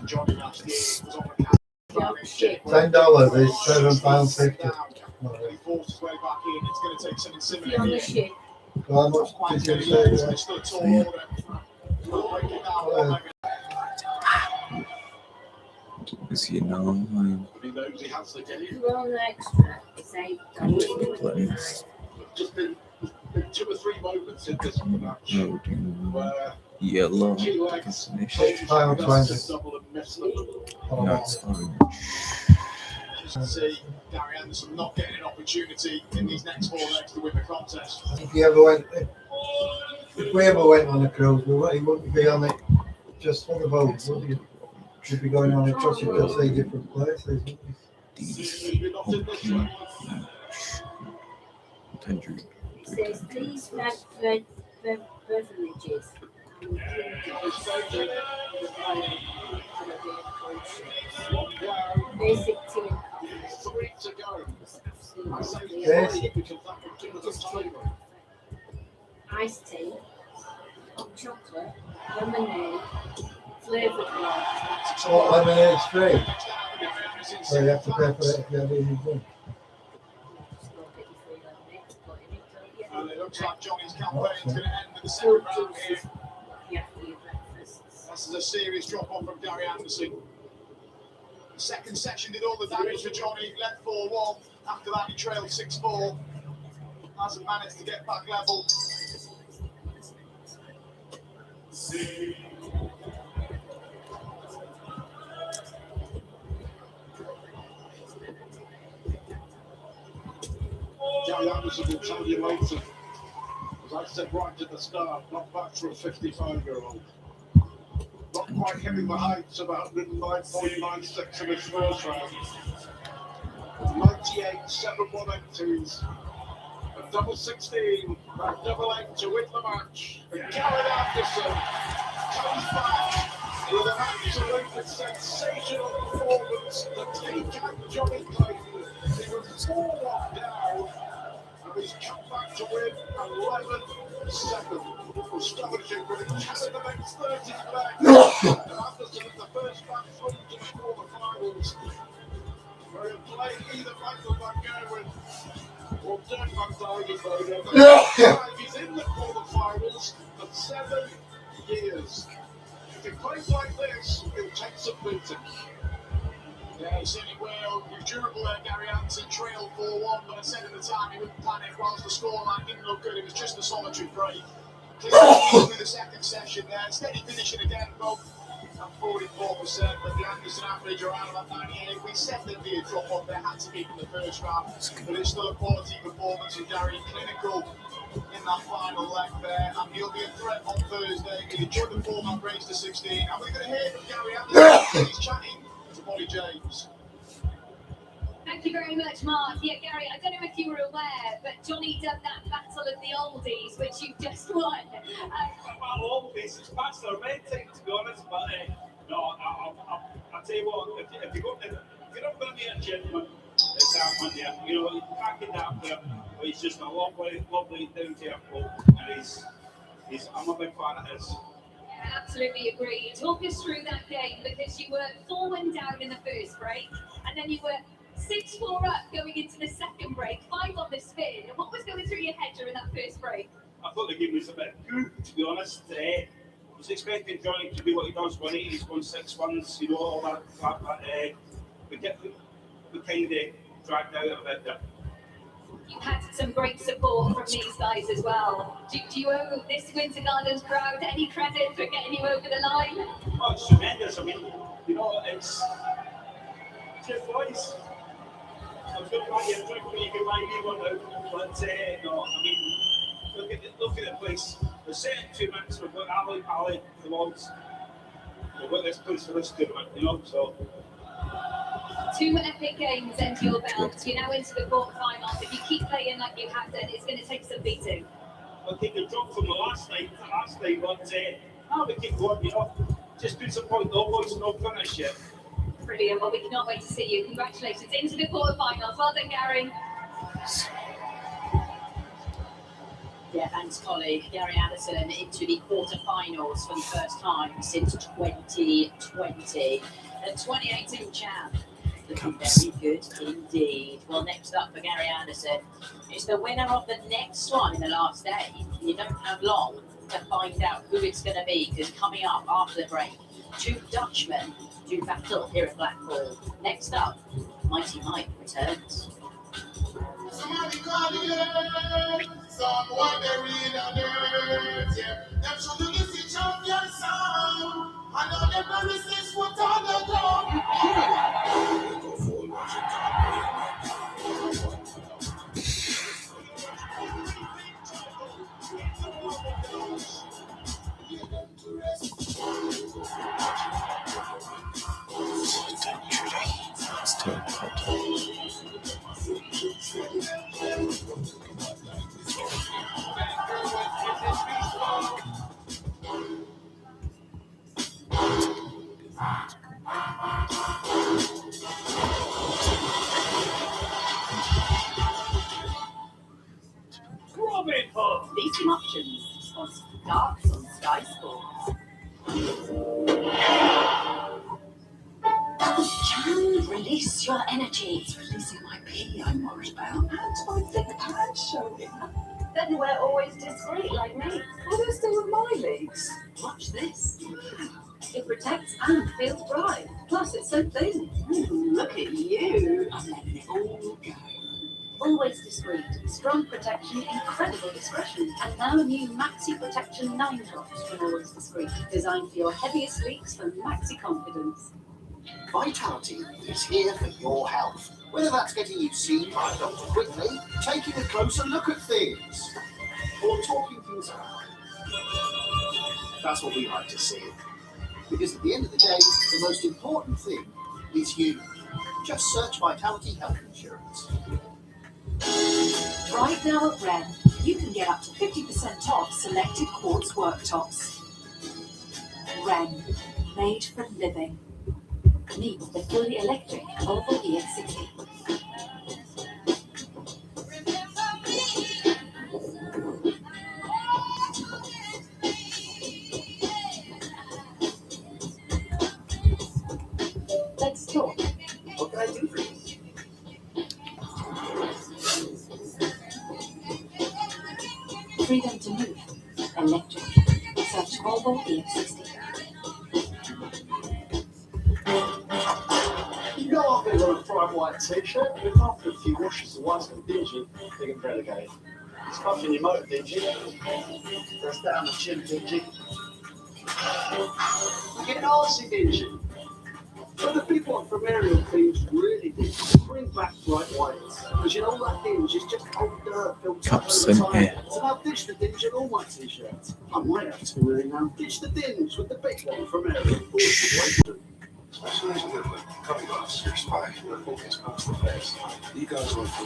$10 is £7.50. He forced his way back in. It's going to take some inseminating. On the ship. So how much did you say? It's still a tall order. We'll break it down. Is he now online? He knows he has to get it. We're on the extra. It's Place. Just been 2 or 3 moments in this match Loading. where Yellow. G legs Destination. double and missed them. No, it's orange. You can see Gary Anderson not getting an opportunity in these next 4 legs to win the contest. If we ever went on a cruise, he wouldn't be on it just for the boat, would he? He'd be going on it because you could see different places, wouldn't he? You're not in this one. 100. It says these privileges. Basic team. 3 to go. I say Yes. because that could give us a tiebreak. Iced tea, hot chocolate, lemonade, flavoured water. Oh, lemonade's free. So you have to pay for it if you have easy drink. And it looks like Johnny's campaign is going to end with the second round here. Yeah, for your breakfast. This is a serious drop off from Gary Anderson. The second section did all the damage for Johnny. Led 4-1. After that, he trailed 6-4. Hasn't managed to get back level. Gary Anderson will tell you later. As I said right at the start, not bad for a 55-year-old. Not quite hitting the heights of 109.96 in his first round. 98, 7-1-8-2s. A double 16, that double 8 to win the match. And Gary Anderson comes back with an absolutely sensational performance. The takeout Johnny Clayton. He was 4-1 down. And he's come back to win 11-7. Establishing with him carried the next 30 back. And Anderson is the first back through to the quarterfinals. Where he'll play either Michael Van Gerwen or Dirk Van Dijvenbode. He's in the quarterfinals for 7 years. If he plays like this, he'll take some beating. Yeah, he certainly will. He was durable there, Gary Anderson, trailed 4-1, but I said at the time he wouldn't panic whilst the scoreline didn't look good. It was just a solitary break. Clearly in the second session there, steady finishing again, both at 44%, but the Anderson average around about 98. We said there'd be a drop off there, had to be in the first round, but it's still a quality performance from Gary, clinical in that final leg there, and he'll be a threat on Thursday. He enjoyed the 4-man race to 16, and we're going to hear from Gary Anderson. He's chatting to Molly James. Thank you very much, Mark. Yeah, Gary, I don't know if you were aware, but Johnny done that Battle of the Oldies, which you just won. About oldies, it's past the red thing, to be honest, but no, I'll tell you what, if you're not going to be a gentleman, it's that one there. You know, he's packing that there, but he's just a lovely, lovely down to earth bloke, and I'm a big fan of his. Yeah, absolutely agree. Talk us through that game, because you were 4-1 down in the first break, and then you were 6-4 up going into the second break, 5 on the spin. What was going through your head during that first break? I thought the game was a bit good, to be honest. I was expecting Johnny to do what he does when he's won 6 ones, you know, all that. We kind of dragged out a bit there. You had some great support from these guys as well. Do you owe this Winter Gardens crowd any credit for getting you over the line? Oh, it's tremendous. I mean, you know, it's just boys. I was going to buy you a drink, but you can buy me one now. But no, I mean, look at the place. We're set in 2 minutes. We've got Ali, the Lords. We've got this place for this tournament, you know, so. 2 epic games into your belt. You're now into the quarterfinals. If you keep playing like you have done, it's going to take some beating. I'll take a drop from the last night, but we keep going, you know. Just disappoint the boys, no finish yet. Brilliant. Well, we cannot wait to see you. Congratulations into the quarterfinals. Well done, Gary. Yeah, thanks, colleague. Gary Anderson into the quarterfinals for the first time since 2020. The 2018 champ. Looking very good indeed. Well, next up for Gary Anderson is the winner of the next one in the last day. You don't have long to find out who it's going to be, because coming up after the break, two Dutchmen do battle here at Blackpool. Next up, Mighty Mike returns. Somebody call the earth, someone they read on earth, yeah. Them should do this in champion sound. I know them very resist what on the ground. Still hot. Robin Hood. Leasing options on Darts on Sky Sports. Can release your energy. It's releasing my pee I'm worried about. And my thick pants showing. Then we're always discreet like me. What does do with my legs? Watch this. It protects and feels dry. Plus, it's so thin. Look at you. I'm letting it all go. Always discreet, strong protection, incredible discretion, and now new Maxi Protection 9 drops from Always Discreet, designed for your heaviest leaks for maxi confidence. Vitality is here for your health. Whether that's getting you seen by a doctor quickly, taking a closer look at things, or talking things out. That's what we like to see. Because at the end of the day, the most important thing is you. Just search Vitality Health Insurance. Right now at Wren, you can get up to 50% off selected quartz worktops. Wren, made for living. Meet the fully electric Volvo EX60. Let's talk. What can I do for you? Freedom to move. Electric. Search Volvo EX60. You go off it on a bright white t-shirt, but after a few washes the white's got dingy, they can relegate. It's puffing your motor dingy. That's down the chin dingy. You get arsey dingy. But the big one from Aerial Cleans really did bring back bright whites. Because you know all that dinge is just old dirt built up Cups over in time. here. So now ditch the dinge on all my t-shirts. I might have to really now. Ditch the dinge with the big one from Aerial. Specializing in cutting off your spine with a focus across the face. You guys want to do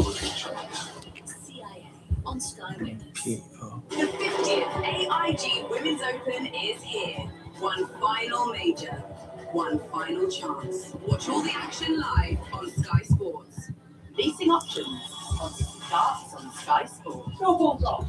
the CIA on Sky Witness. People. The 50th AIG Women's Open is here. One final major, one final chance. Watch all the action live on Sky Sports. Leasing options on Darts on Sky Sports. No balls off.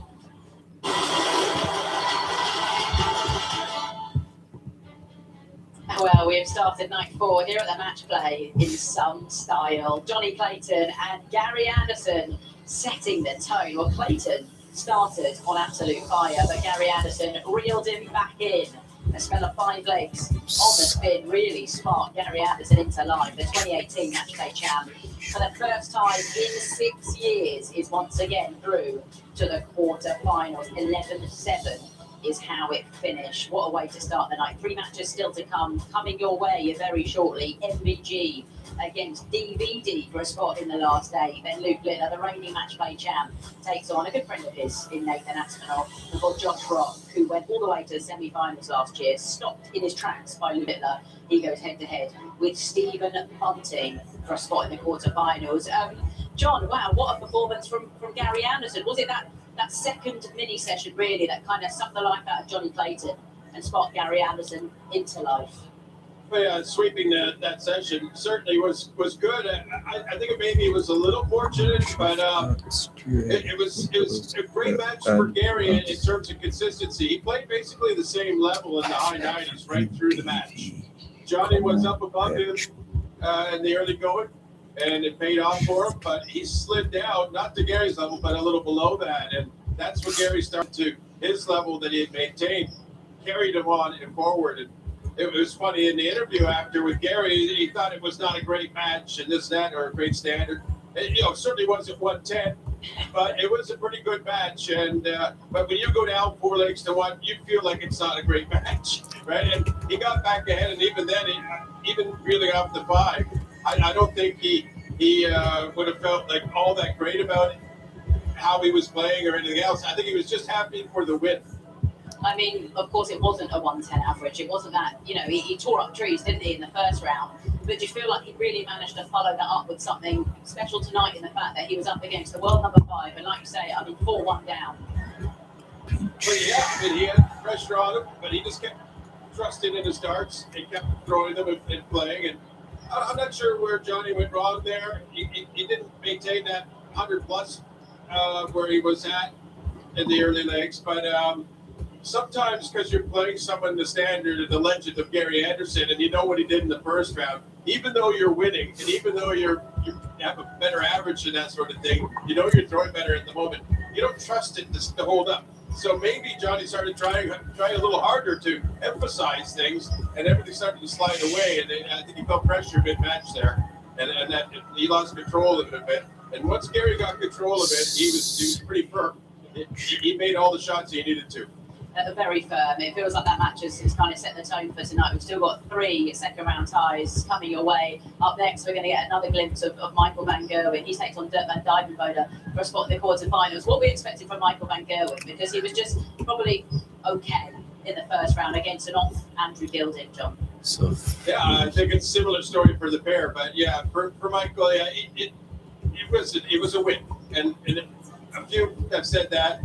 Well, we have started night 4 here at the match play in some style. Johnny Clayton and Gary Anderson setting the tone. Well, Clayton started on absolute fire, but Gary Anderson reeled him back in. A spell of 5 legs on the spin really sparked Gary Anderson into life. The 2018 match play champ, for the first time in 6 years, is once again through to the quarter-finals. 11-7 is how it finished. What a way to start the night. 3 matches still to come, coming your way very shortly. MVG against DVD for a spot in the last day. Then Luke Littler, the reigning match play champ, takes on a good friend of his in Nathan Aspinall, before Josh Rock, who went all the way to the semi-finals last year, stopped in his tracks by Luke Littler. He goes head-to-head with Stephen Bunting for a spot in the quarter-finals. John, wow, what a performance from Gary Anderson. Was it that second mini session really that kind of sucked the life out of Johnny Clayton and sparked Gary Anderson into life? sweeping that session certainly was good. I think maybe it was a little fortunate, but it was a great match for Gary in terms of consistency. He played basically the same level in the high 90s right through the match. Johnny was up above him in the early going, and it paid off for him, but he slid down, not to Gary's level, but a little below that, and that's when Gary started to his level that he had maintained, carried him on and forward. And it was funny in the interview after with Gary, he thought it was not a great match and this, that, or a great standard. It, certainly wasn't 110, but it was a pretty good match. And but when you go down 4 legs to 1, you feel like it's not a great match, right? And he got back ahead, and even then, even reeling off the 5, I don't think he would have felt like all that great about it, how he was playing or anything else. I think he was just happy for the win. I mean, of course, it wasn't a 110 average. It wasn't that, he tore up trees, didn't he, in the first round? But do you feel like he really managed to follow that up with something special tonight in the fact that he was up against the world number 5? And like you say, 4-1 down. But yeah, he had pressure on him, but he just kept trusting in his darts and kept throwing them and playing. And I'm not sure where Johnny went wrong there. He didn't maintain that 100 plus where he was at in the early legs, but sometimes because you're playing someone in the standard, the legend of Gary Anderson, and you know what he did in the first round, even though you're winning, and even though you have a better average and that sort of thing, you're throwing better at the moment, you don't trust it to hold up. So maybe Johnny started trying a little harder to emphasize things, and everything started to slide away, and I think he felt pressure mid-match there, and that he lost control of it a bit. And once Gary got control of it, he was pretty firm. He made all the shots he needed to. Very firm. It feels like that match has kind of set the tone for tonight. We've still got 3 second round ties coming your way. Up next, we're going to get another glimpse of Michael van Gerwen. He takes on Dirk van Dijvenbode for a spot in the quarterfinals. What we expected from Michael van Gerwen, because he was just probably okay in the first round against an off Andrew Gilding, John. So yeah, I think it's a similar story for the pair, but yeah, for Michael, yeah, it was a win, and a few have said that.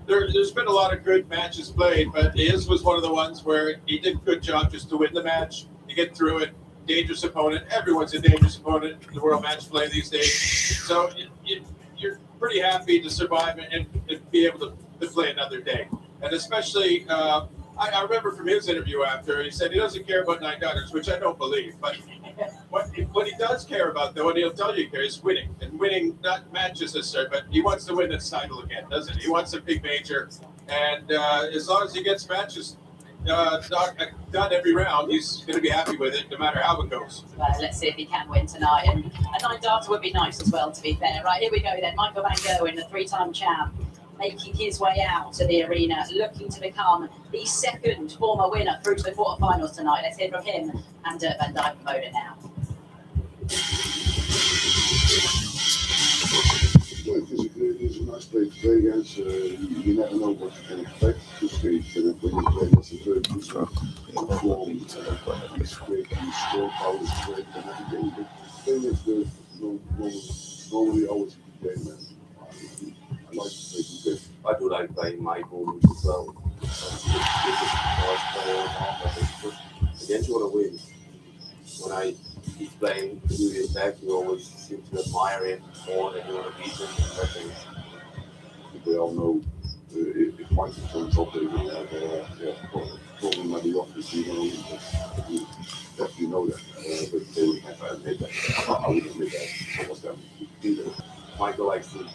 There's been a lot of good matches played, but his was one of the ones where he did a good job just to win the match, to get through it. Dangerous opponent. Everyone's a dangerous opponent in the world match play these days. So you're pretty happy to survive and be able to play another day. And especially, I remember from his interview after, he said he doesn't care about 9-9ers, which I don't believe. But what he does care about, though, and he'll tell you, is winning. And winning, not matches necessarily, but he wants to win this title again, doesn't he? He wants a big major. And as long as he gets matches done every round, he's going to be happy with it, no matter how it goes. Well, let's see if he can win tonight. And a 9-darter would be nice as well, to be fair. Right, here we go then. Michael van Gerwen, the 3-time champ, making his way out to the arena, looking to become the second former winner through to the quarterfinals tonight. Let's hear from him and Dirk van Dijvenbode now. Well, it's a nice place to play against. You never know what you can expect. This stage, and when you play against a very good form, it's great, and score power is great, and everything. But playing against the normally always a good game, man. I like to play good game. I do like playing Michael as well. Against you want to win. When he's playing really attack, you always seem to admire him more than you want to beat him. I think we all know if Michael's on top, they will have probably maybe office, you definitely know that. But they would have admit that. I would admit that. Almost them either. Michael likes to be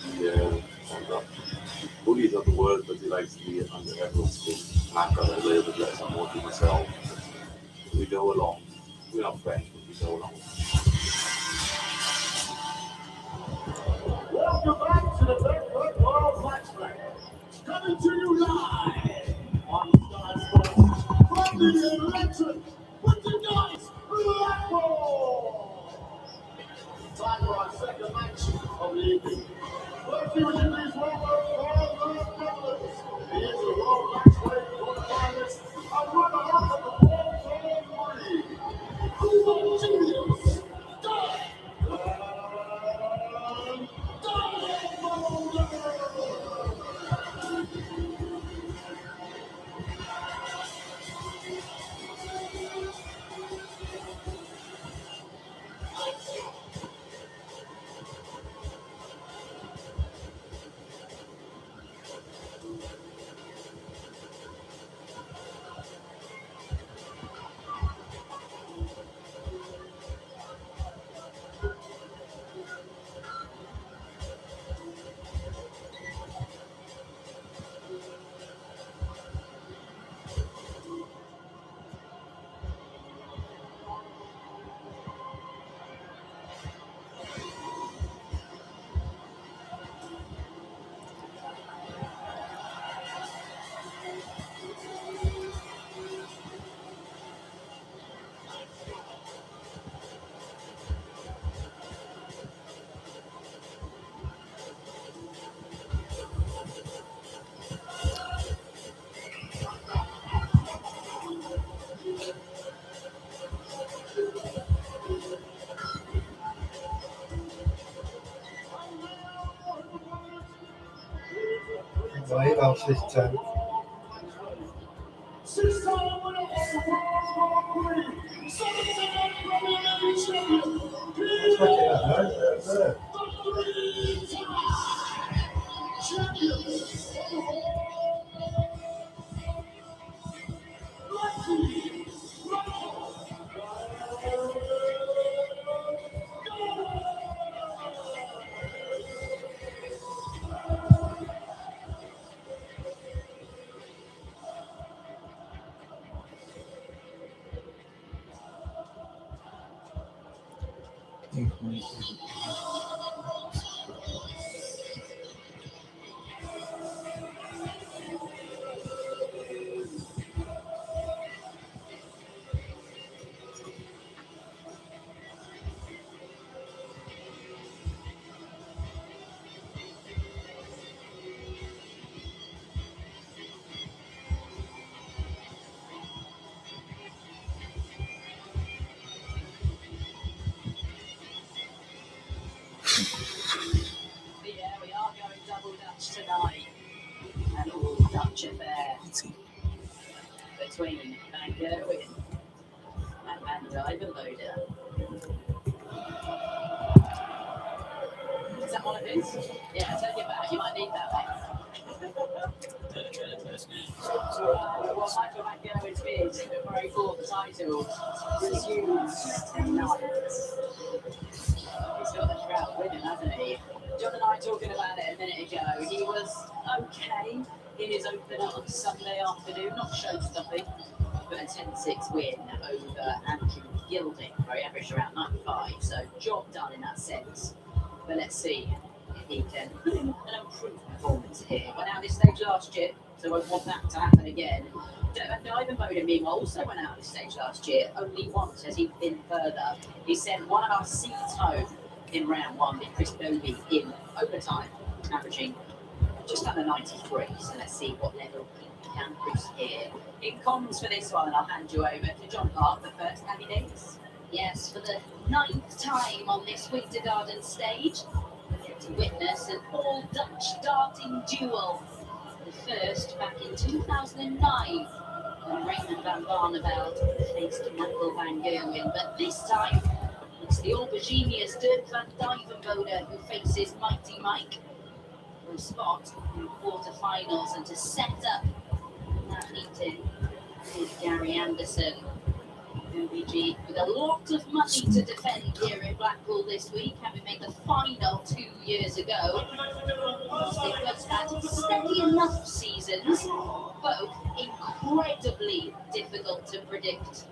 bully is not the word, but he likes to be under everyone's skin. And I've got a little bit less. I'm more to myself. We go along. We're not friends, but we go along. Welcome back to the Barefoot World Match Play. Coming to you live on Sky Sports from the electric with the guys Blackpool. Time for our second match of the evening. Let's see what you think for the fellas. He is a World Match Play quarterfinalist, a runner-up of the World League. Cool Genius, bounce this time. Six-time winner of the World Grand Prix, 7-time Premier League champion, Let's make it that night. There. the three-time champion of the world, Lucky Yeah, we are going double Dutch tonight. An all Dutch affair between Van Gerwen and Van Dijvenbode. Is that one of his? Yeah, take it back. You might need that one. Well, Michael Van Gerwen's bid before he fought the title resumes tonight. He's got the crowd with him, hasn't he? John and I talking about it a minute ago. He was okay in his opener on Sunday afternoon, not show-stopping, but a 10-6 win over Andrew Gilding, where he averaged around 95. So job done in that sense. But let's see if he can put in an improved performance here. Went out this stage last year, so I want that to happen again. Dijvenbode, meanwhile, also went out this stage last year. Only once has he been further. He sent one of our seeds home in round one with Chris Dobie in overtime, averaging just under 93. So let's see what level he can boost here. In comms for this one, I'll hand you over to John Park, the first candidates. Yes, for the 9th time on this Winter Garden stage, we get to witness an all-Dutch darting duel. The first back in 2009, when Raymond van Barneveld faced Michael van Gerwen. But this time, it's the Auberginius Dirk van Dijvenbode who faces Mighty Mike for a spot in quarterfinals and to set up that meeting with Gary Anderson. OBG with a lot of money to defend here in Blackpool this week, having made the final 2 years ago. They've both had steady enough seasons, both incredibly difficult to predict.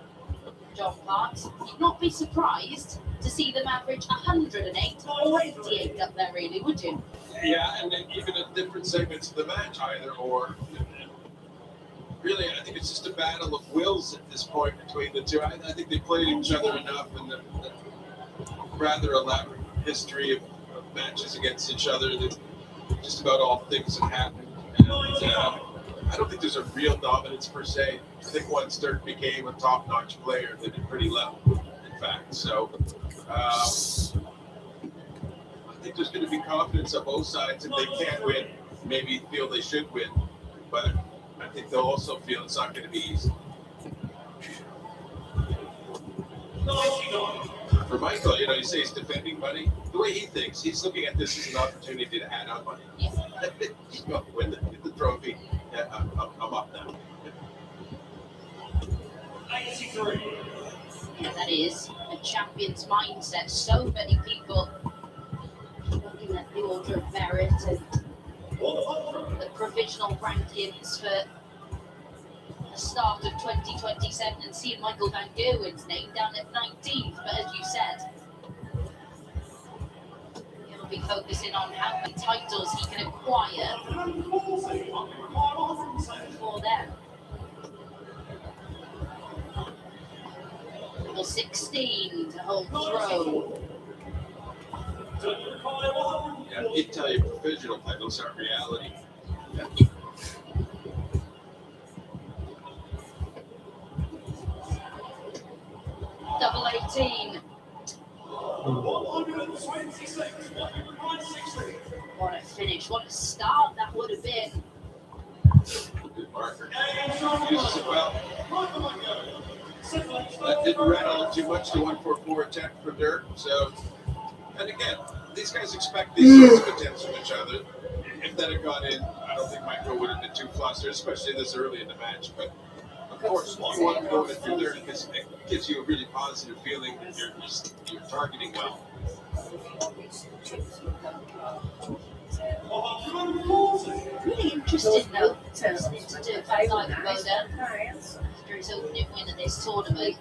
John Parks, you'd not be surprised to see them average 108 or 88 up there, really, would you? Yeah, and then even at different segments of the match, either or. Really, I think it's just a battle of wills at this point between the two. I think they played each other enough in the rather elaborate history of matches against each other that just about all things have happened. And I don't think there's a real dominance per se. I think once Dirk became a top-notch player, they did pretty level, in fact. So I think there's going to be confidence on both sides if they can't win. Maybe feel they should win, but I think they'll also feel it's not going to be easy. For Michael, you say he's defending money. The way he thinks, he's looking at this as an opportunity to add on money. Just go win the trophy. Yeah, I'm up now. 83. Yeah, that is a champion's mindset. So many people looking at the order of merit and the provisional rankings for the start of 2027 and seeing Michael van Gerwen's name down at 19th. But as you said, he'll be focusing on how many titles he can acquire for them. Number 16 to hold throw. Yeah, he'd tell you provisional titles aren't reality. Yeah. Double 18. 126. What a finish, what a start that would have been Parker uses it well. That didn't rattle too much, the 1-4-4 attack for Dirk. So, and again, these guys expect these sorts of attempts from each other. If that had gone in, I don't think Michael would have been too flustered, especially this early in the match. But of course, you want to go in through there because it gives you a really positive feeling that you're targeting well. Really interesting though, listening to Dirk van Dijvenbode after his opening win at this tournament.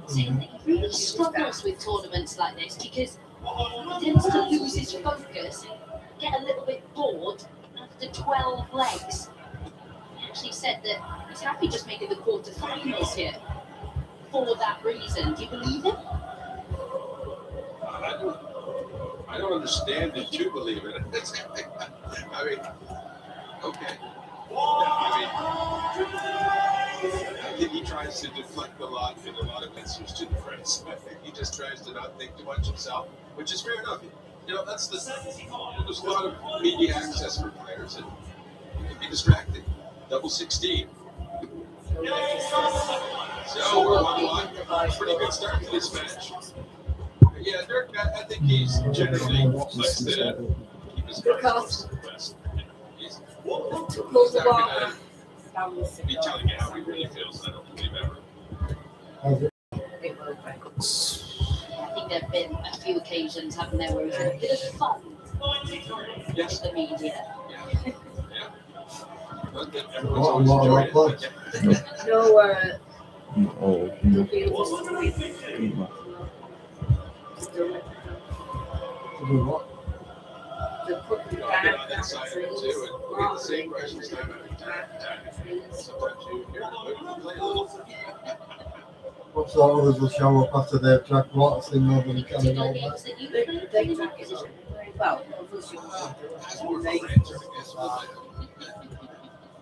Saying that he really struggles with tournaments like this because he tends to lose his focus and get a little bit bored after 12 legs. He actually said that he's happy just making the quarterfinals here for that reason. Do you believe him? I don't understand it to believe it. I mean, okay. I think he tries to deflect a lot in a lot of answers to the press. I think he just tries to not think too much himself, which is fair enough. You know, that's there's a lot of media access for players, and it can be distracting. Double 16. So we're 1-1. Pretty good start to this match. Yeah, Dirk, I think he's generally likes to keep his cards close to the vest. He's not going to be telling you how he really feels, I don't believe ever. I think there have been a few occasions, haven't there, where he's had a bit of fun with the media. Yeah. But then everyone's always enjoying it. Oh, no. To do what? You know, I get on that side of it too, and we get the same questions time after time. Sometimes you hear them, play a little. What sort of others will show up after their track water thing over the can and all that? That's more for ranter, I guess.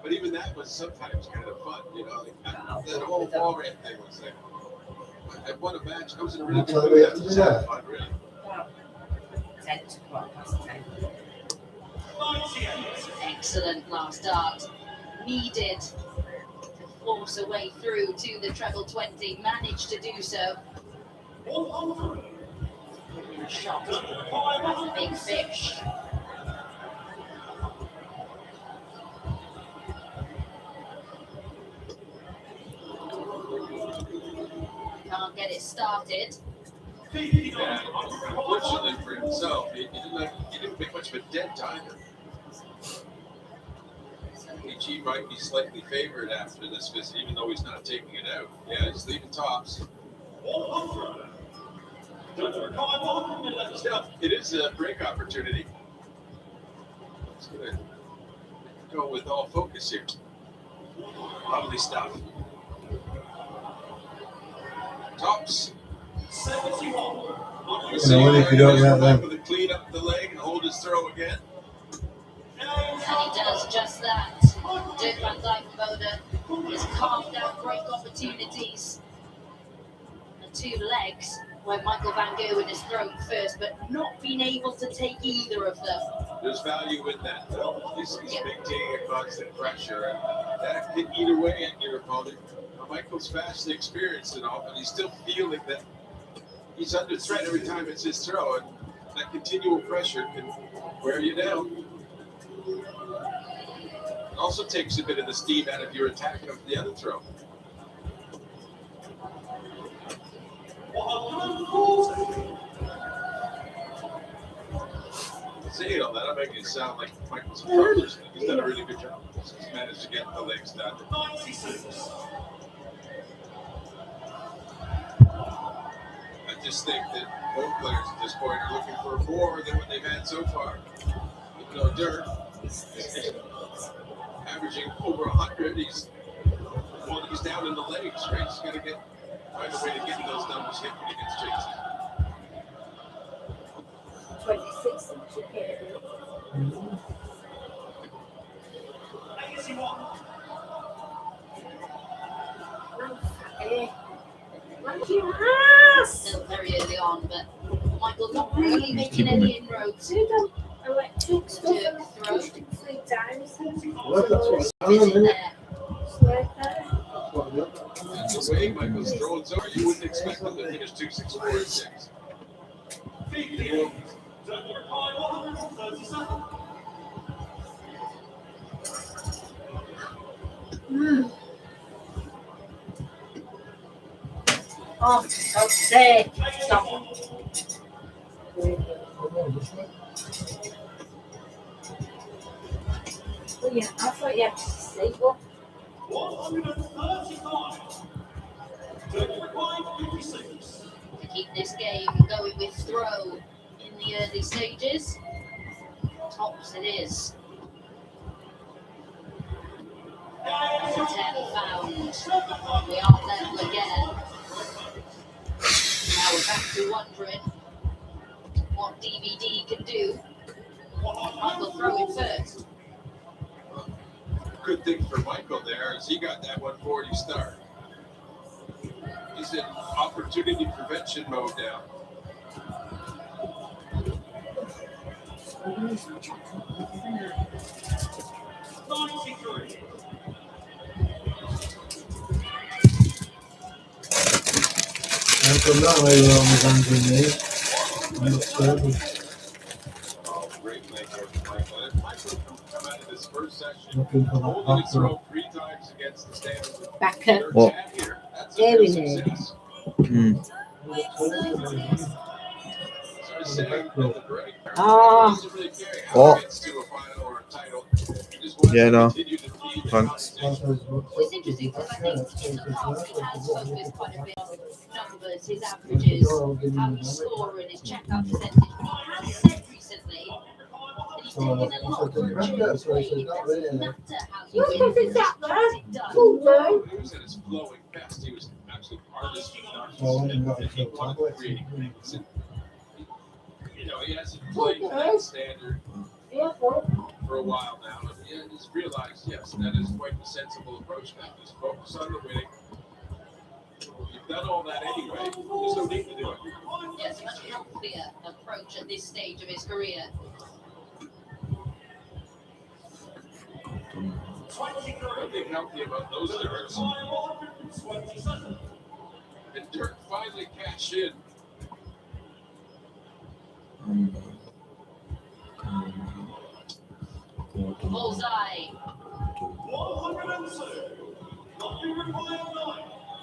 But even that was sometimes kind of fun, you know. Like, that whole wall rant thing was like, I won a match. I was in a really good mood. That was fun, really. Excellent last dart. Needed to force a way through to the treble 20. Managed to do so. Shot. Big fish. Can't get it started. Yeah, unfortunately for himself, he didn't make much of a dent either. PG might be slightly favored after this visit, even though he's not taking it out. Yeah, he's leaving tops. Still, it is a break opportunity. It's going to go with all focus here. Lovely stuff. Tops. 71. If you don't have them. To clean up the leg and hold his throw again. And he does just that. Dirk van Dijvenbode has carved out great opportunities. The two legs where Michael van Gerwen has thrown first, but not been able to take either of them. There's value in that, though. He's maintaining a constant pressure, and that can eat away at your opponent. Now, Michael's vastly experienced and all, but he's still feeling that he's under threat every time it's his throw, and that continual pressure can wear you down. It also takes a bit of the steam out of your attack of the other throw. Saying all that, I'm making it sound like Michael's a pro. He's done a really good job. He's managed to get the legs down. I just think that both players at this point are looking for more than what they've had so far. Even though Dirk is averaging over 100, he's down in the legs, right? He's got to find a way to get those numbers hit when he gets chased. 26 Still very early on, but Michael not really making any inroads. Dirk throw. Well, that's what I Is don't it know. there? And the way Michael's throwing so you wouldn't expect them to finish 2-6-4 and 6. Oh, for God's sake. Stop. Well, yeah, I thought you had to say what? To keep this game going with throw in the early stages. Tops it is. 10 found. We are level again. Now we're back to wondering what DVD can do. Michael throw it first. Good thing for Michael there is he got that 140 start. He's in opportunity prevention mode now. And from that way, we're on the guns in there. I'm not terrible. Oh, great leg work from Michael. And Michael come out of this first session, Looking for that holding his back throw 3 times against the standards. Back up. Third What? jab here. That's a There real we go. success. Sort of saying at the break. Ah. Doesn't really care how What? it gets to a final or a title. He just wants Yeah, to no. continue to feed the Thanks. competition. Well, it's interesting because I think in the past he has focused quite a bit on numbers, his averages, how he's scoring, his checkout percentage. But he has said recently that he's taken a lot for a during play. It doesn't matter how you win, it's just get it done. He was at his flowing best. He was absolute artist with Well, I narcissism. didn't got And to he kill wanted tablets. creating things. And, you know, he hasn't played to that standard for a while now. And he's realized, yes, that is quite the sensible approach now. Just focus on the winning. You've done all that anyway. There's no need to do it. Yes, a much healthier approach at this stage of his career. Nothing healthy about those dirts. And Dirk finally cashed in. Bullseye.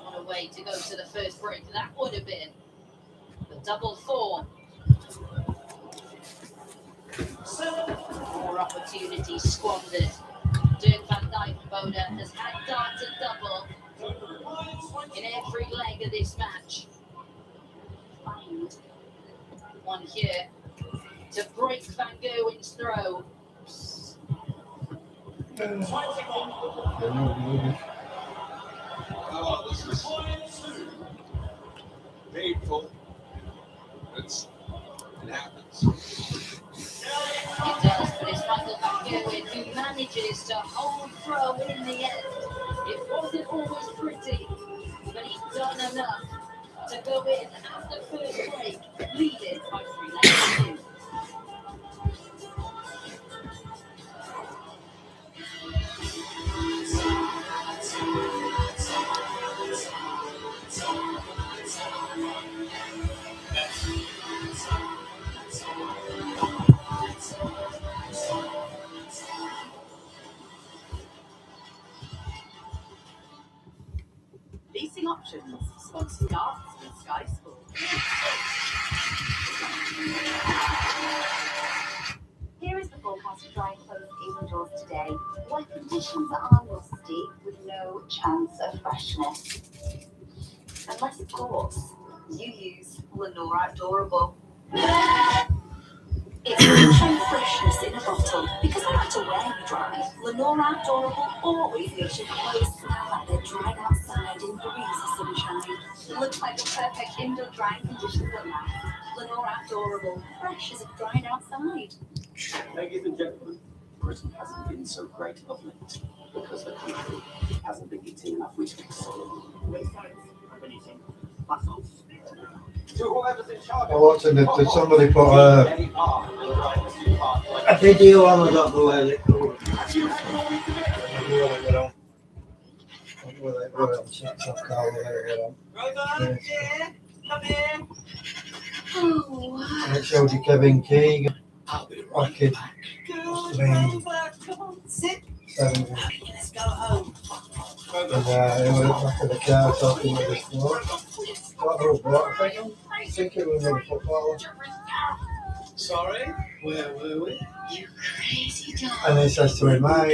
What a way to go to the first break that would have been. The double 4. More opportunities squandered. Dirk van Dijvenbode has had dart to double in every leg of this match. Find one here to break Van Gerwen's throw. Oh, this is painful. It happens. It does, but it's Michael Van Gerwen who manages to hold throw in the end. It wasn't always pretty, but he's done enough to go in at the first break, leading by 3 legs. Leasing options, sponsor darts with Sky Sports. Here is the forecast for dry clothes indoors today, where conditions are musty with no chance of freshness. Unless, of course, you use Lenore Outdoorable. It's sunshine freshness in a bottle, because no matter where you drive, Lenore Outdoorable always makes your clothes smell like they're dried outside in breezy sunshine. It looks like the perfect indoor drying conditions at last. Lenore Outdoorable, fresh as if dried outside. Ladies and gentlemen, Britain hasn't been so great of late because the country hasn't been eating enough weekends. I watched it. Did somebody put A video on I don't know where they go. And it showed you Kevin Keegan back in Sit. 70s. Let's go home. And he went back of the car talking with his floor. I think it was a footballer. Sorry, where were we? You crazy dog. And he says to him, Where'd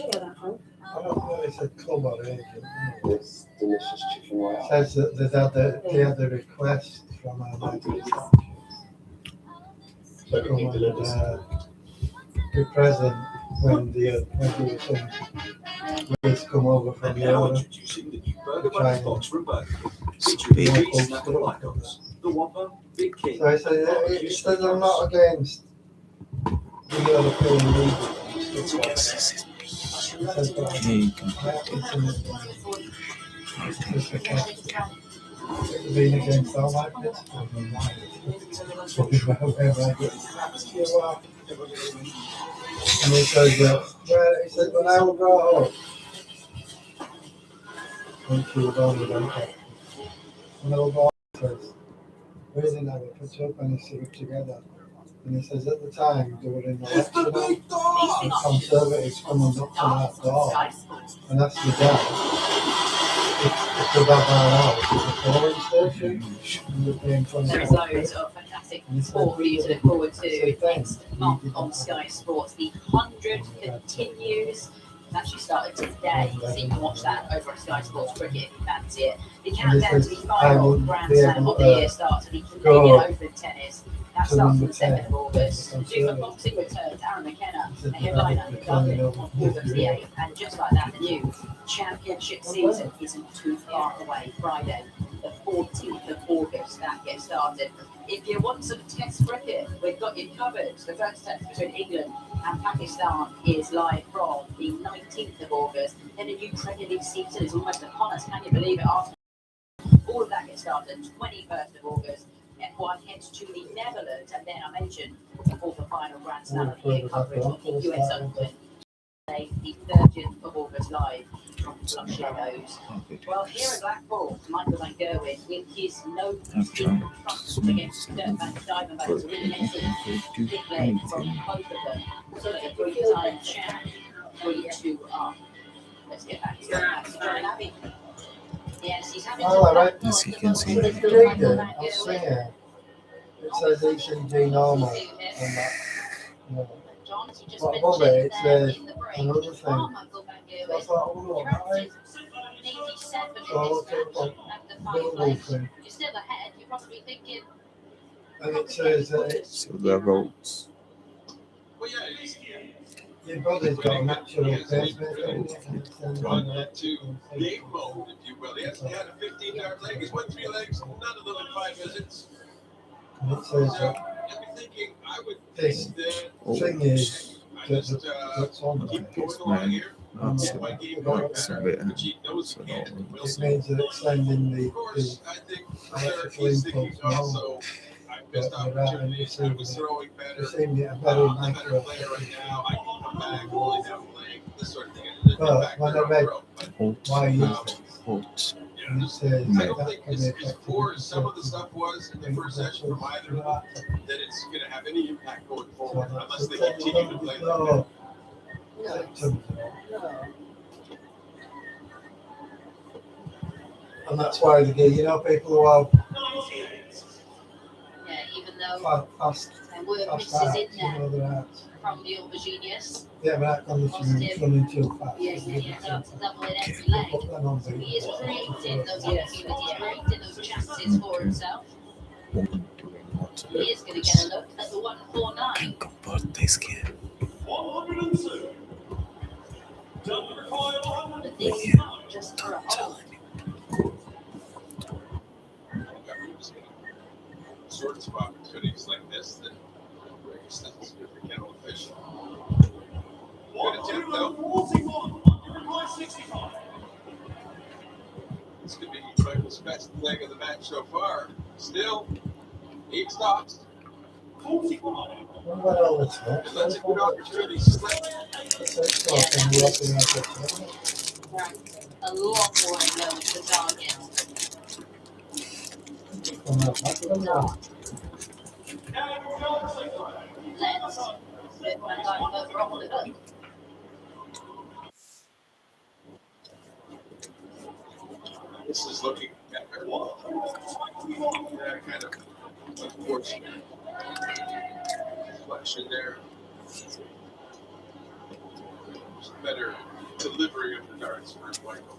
you get that from? I don't know, he said club or agent. This delicious chicken royale. Says that they had the request from our Nigerian to come and be present when the Wiz come over from Europe. Introducing the new Burger China. Bunny box from Burger King. Featuring 3 snackable icons. The Whopper, Big King. So he says I'm not against the European League. He says being against all my kids. And he says, when I will grow up, when she was on the bank, when I will grow up, he says, we didn't have a put up and he sit together. And he says, at the time, they were in the election, and Conservatives come and knock on our door and ask the dad if the bad man out is a polling station. And they're paying There's $20. loads of fantastic sport for you to look forward to next month on Sky Sports. The 100 continues. It's actually started today, so you can watch that over on Sky Sports Cricket if you fancy it. The countdown to the final Grand Slam of the year starts with the Canadian Open tennis. That starts on the 2nd of August. Super boxing returns. Aaron McKenna, a headliner in Dublin on August the 8th. And just like that, the new championship season isn't too far away. Friday, the 14th of August, that gets started. If you want some test cricket, we've got you covered. The first test between England and Pakistan is live from the 19th of August. Then the new Premier League season is almost upon us. Can you believe it? After all of that gets started 21st of August. F1 heads to the Netherlands, and then I mentioned before the final Grand Slam of the year coverage of the US Open. The 30th of August live from Flushing Meadows. Well, here at Blackpool, Michael Van Gerwen with his no trust against Diamondbacks, a really excellent big leg from both of them. So a three-time champ, 3-2 up. Let's get back to that. John Abbey. Yes, he's having As you can see, it says ECG normal on that. But above it, it says another thing. So I thought, oh, right. So I looked up a Google thing. You're still ahead, you're probably thinking, And it says that it's So the votes. your body's got a natural pacemaker in it, and it's Run into game mode, if you will. He hasn't had a 15-yard leg. He's went 3 legs, none of them in 5 visits. And it says Now, that I'd be thinking, I would this think that thing is I that just that's on keep there. going along here. That's a My game that's a bit. which he knows he can and will It do. means that it's sending Of course, I think there electrical he's thinking impulse now. also, I missed opportunities. I was throwing better. You're seeing it a I'm better a better micro. player right now. I can come back, only have a leg, this sort of thing. And then But back when there I read on the road. Votes. why you Votes. and it says I don't that think can be as poor as some of the stuff was in the first session from either of them, that it's going to have any impact going forward unless they continue to play like that. And that's why the you know, people who are yeah, even though fast there were misses arts, in you there know, they're arts. from the Auberginius. Yeah, but that condition is running too fast. Yeah, that's double in every leg. Put them on So the- he is creating those opportunities, creating those chances for himself. He is going to get a look at the 149. Birthdays kid. 102. Don't require But this is not just for a hole. Sorts of opportunities like this that extends the kettle of fish. Good attempt though. 141. You require 65. This could be Michael's best leg of the match so far. Still, He stops. What about all this smoke? And that's a good opportunity. Slip. And you up in that picture? A lot more low to the target. From that back of the wall. Let's Van Dijk over Oliver. This is looking better. Yeah, kind of unfortunate. Deflection there. Just better delivery of the darts for Michael.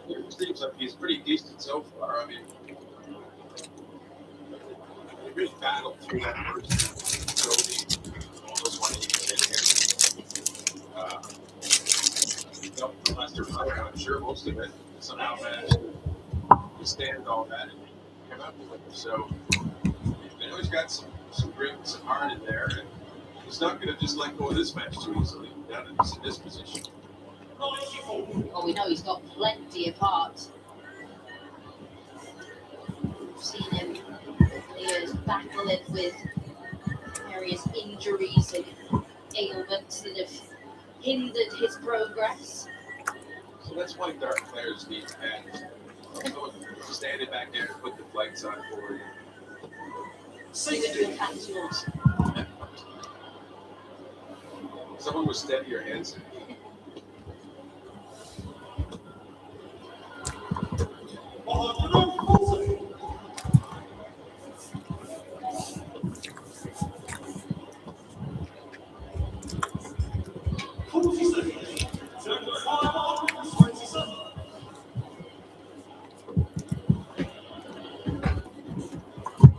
It seems like he's pretty decent so far. I mean, he really battled through that first Cody, almost 180 in here. The Lester Fire, I'm sure most of it somehow managed to stand all that and come up with it. So, you know, he's got some grit, some heart in there, and he's not going to just let go of this match too easily down in this position. Well, we know he's got plenty of heart. We've seen him years battling with various injuries and ailments that have hindered his progress. So that's why dart players need hands. Someone standing back there to put the flights on for you. Even doing hands yours. Someone with steadier hands.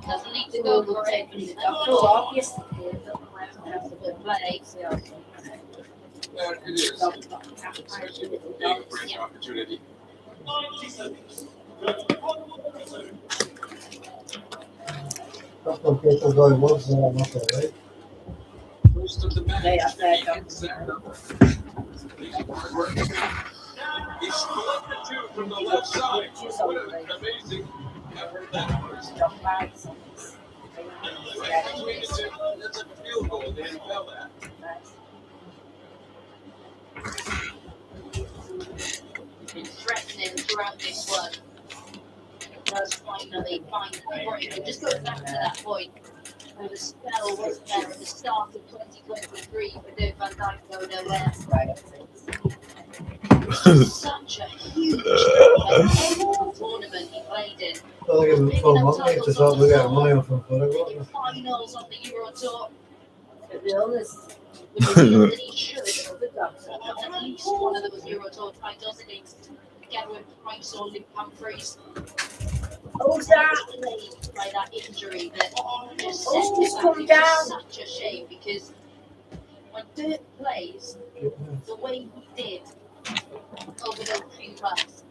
Doesn't need to go for it. So obviously, has to good play. Yeah, it is. Especially with the big break opportunity. Couple of people going once and I'm not right. Most of the match. They are there. He split the two from the left side. What an amazing effort that was. Right between the two. That's a field goal. They didn't fell that. Been threatening throughout this one. Does finally find the break. And just going back to that point, where the spell wasn't there at the start of 2023 for Dirk Van Dijk to go nowhere. Such a huge tournament he played in. I'll give him full money to start to get money off him for it. Finals on the Euro Tour. To be honest, that he should have at least one of those Euro Tour titles against Gerwin Price or Luke Humphreys. By that injury that just sent him back. It's such a shame because when Dirk plays the way he did over those few months,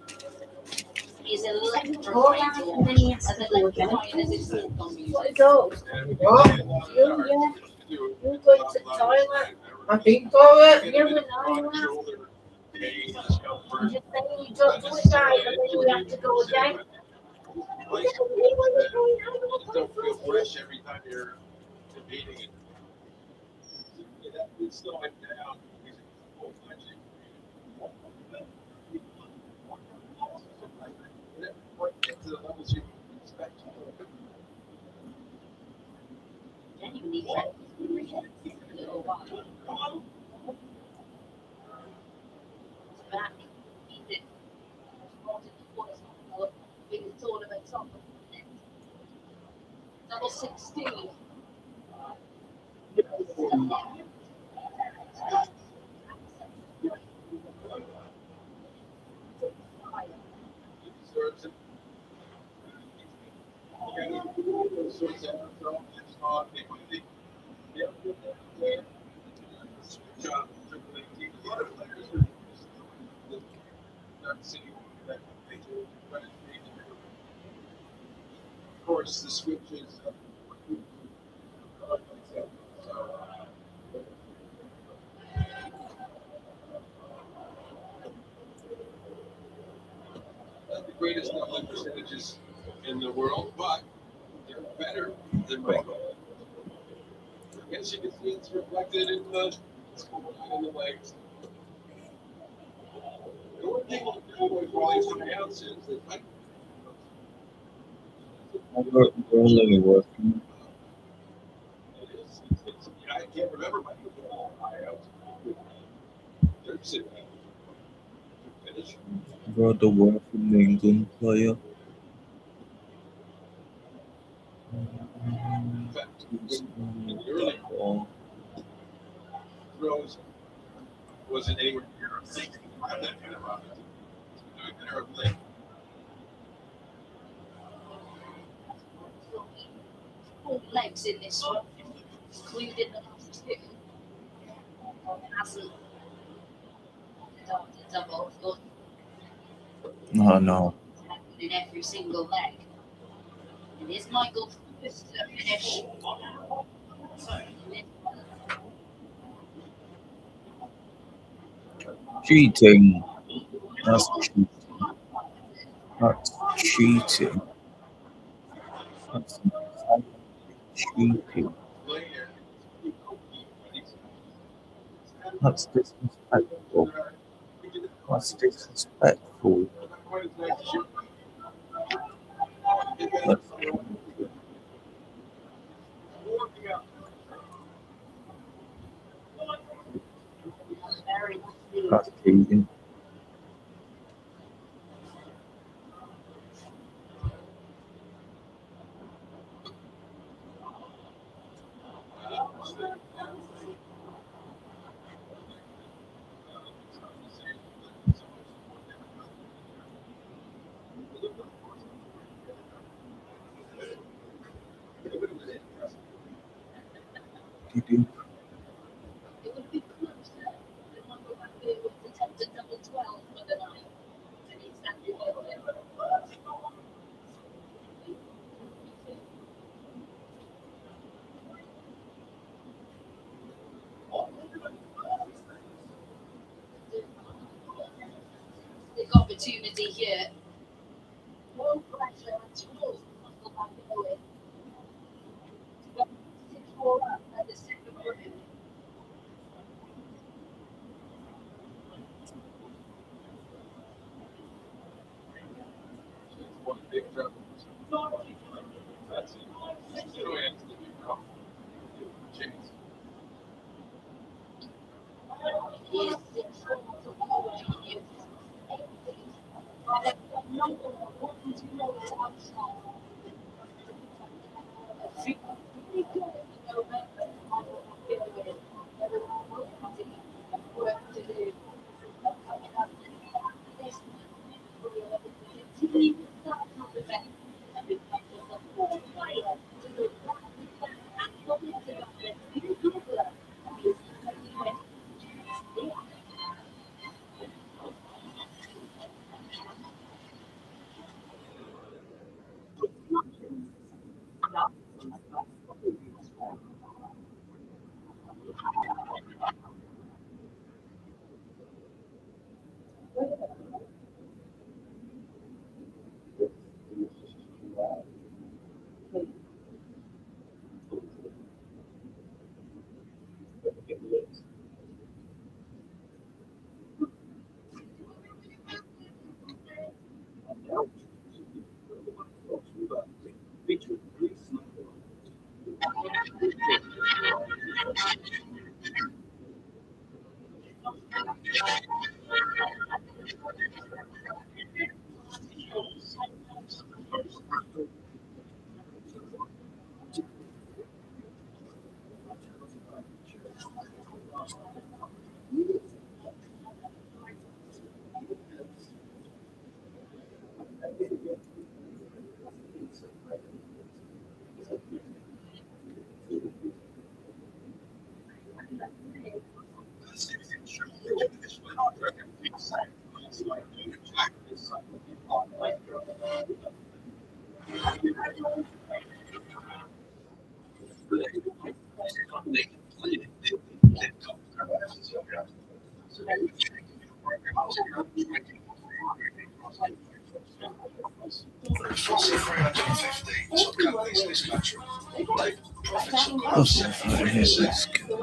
he is electrifying, as electrifying as his thoughts on music. What are those? You going to the toilet? I've been going. You and I were. I'm just saying you don't do it right, and then you have to go again. Don't feel fresh every time you're debating it. It's slowing down. To the levels you expect. Genuinely a little while. Back, he did. Biggest tournaments on the planet. Double 16. Of course, the switches. greatest doubling percentages in the world, but they're better than Michael. I guess you can see it's reflected in the legs. The one thing with Cowboy while he's coming out is that Mike We're only working. I can't remember Michael doing all high out. There's it. Finish. Brother work from the England player. In fact, in the early throws wasn't anywhere near 60. I'm not kind of rough. Doing better of late. Full legs in this one, including the last two. Hasn't done the double, but No. in every single leg. It is Michael's first finish. Cheating. That's cheating. That's cheating. That's cheating. That's disrespectful. That's disrespectful. That's cheating. Cheating. It would be closer if Michael McBeer would attempt a double 12 for the night. And he's standing over it. The opportunity here. No pressure at all. Michael McBeer. 6-4 up at the second round. One big jump. That's it. You know, it's the big jump. Chance. He is 6-4 to four genius. FTSE 350 top companies in this country. Profits have gone up Also, 7%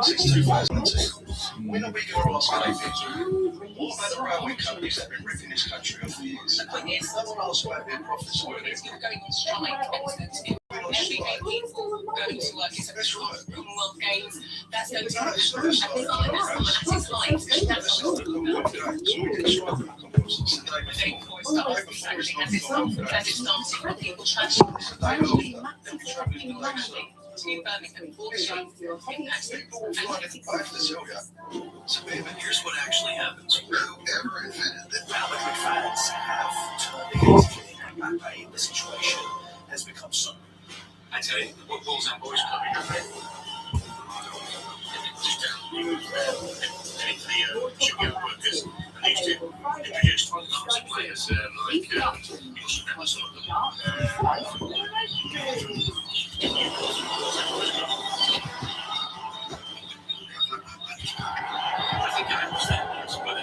since 2002. We're not big on last what about the railway companies that have been ripping this country off for years? No one asked about their profits, were they? You're going on strike. Everyday people going to work. It's a Commonwealth Games. That's going to happen. That is life. That's not as it started, people travelling to Birmingham for the show. So, here's what actually happens. Whoever invented that Malibu fans have turned against Kylian Mbappe in this situation has become so. I tell you, what pulls on boys coming your way? Just the shipyard workers, and these two introduced lots of players like some of them. I think I understand this, but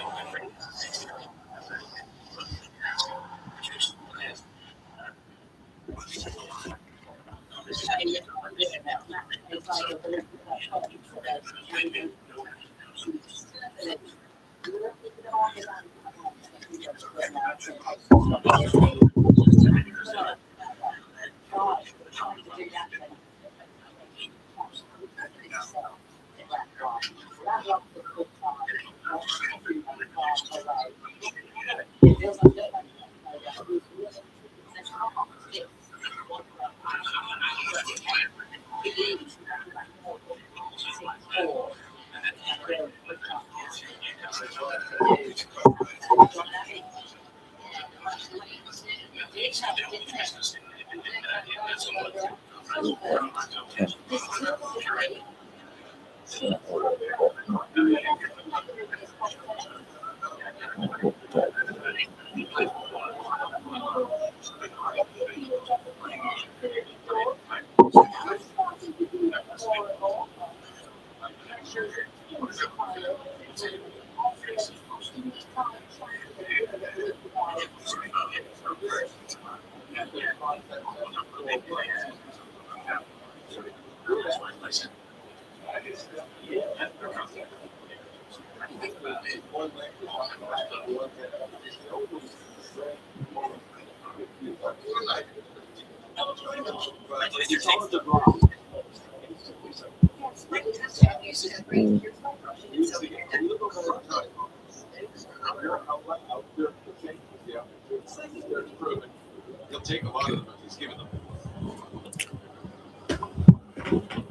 He'll take a lot of them if he's given them.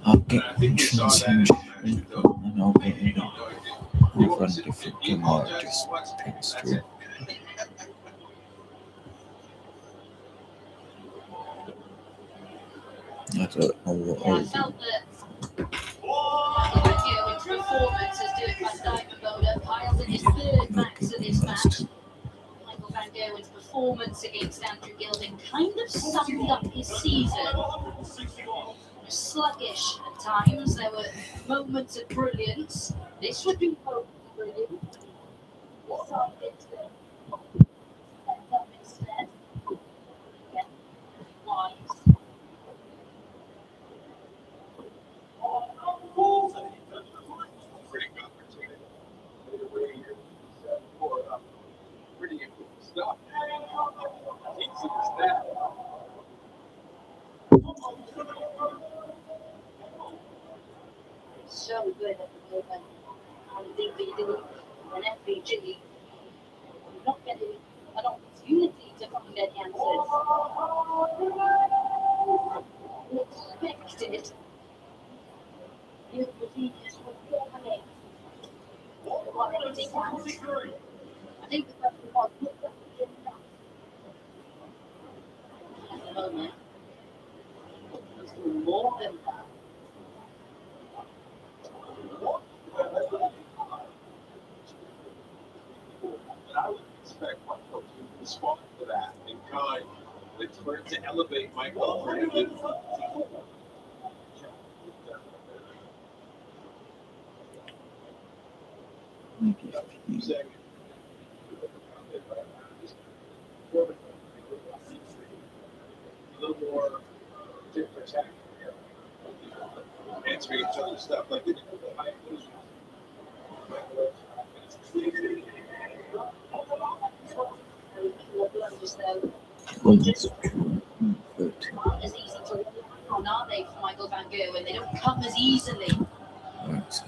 I'll get entrance and I'll get in over and different game or just text through. I don't know what I felt that with performances doing by Simon Bowler, Kyle's in his third max of this match. Michael Van Gerwen's performance against Andrew Gilding kind of summed up his season. Sluggish at times, there were moments of brilliance. This would be moments of brilliance. So good at the moment on DVD and FBG. I'm not getting an opportunity to find any answers. Expected. You believe this would be happening. What anything else? I think the question was, look at the enough. At the moment, let's do more than that. I would expect my coach to respond to that in kind, for it to elevate my confidence. for different attack. Answering each other's stuff like they did with the high inclusion. Aren't as easy to win on, are they, for Michael Van Gerwen? They don't come as easily. Right, so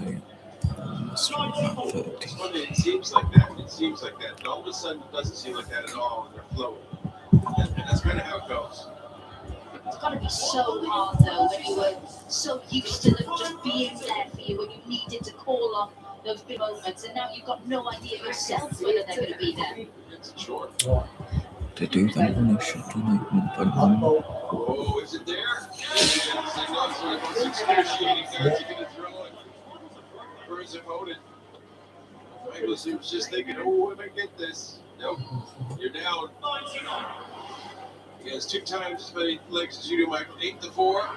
let's try about 30. It's funny, it seems like that. It seems like that. And all of a sudden, it doesn't seem like that at all. And they're flowing. And that's kind of how it goes. It's got to be so hard, though, when you were so used to them just being there for you when you needed to call on those big moments, and now you've got no idea yourself whether they're going to be there. It's short. They do that when they shot on but Oh, is it there? Yes, I know. It's one of those excruciating darts you're going to throw it for his opponent. Michael seems just thinking, oh, if I get this. Nope. You're down. He has 2 times as many legs as you do, Michael. 8-4.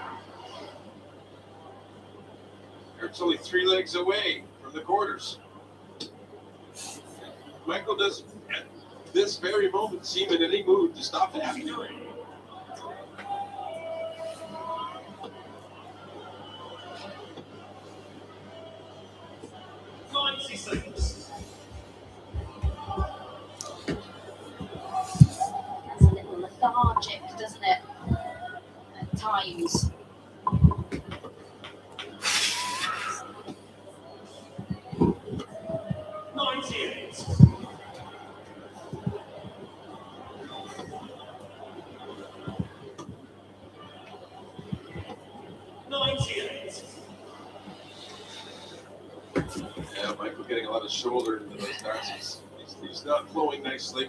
It's only 3 legs away from the quarters. Michael doesn't, at this very moment, seem in any mood to stop it happening. 90 seconds. It's a little lethargic, doesn't it? At times. Yeah, Michael getting a lot of shoulder into those darts. He's not flowing nicely.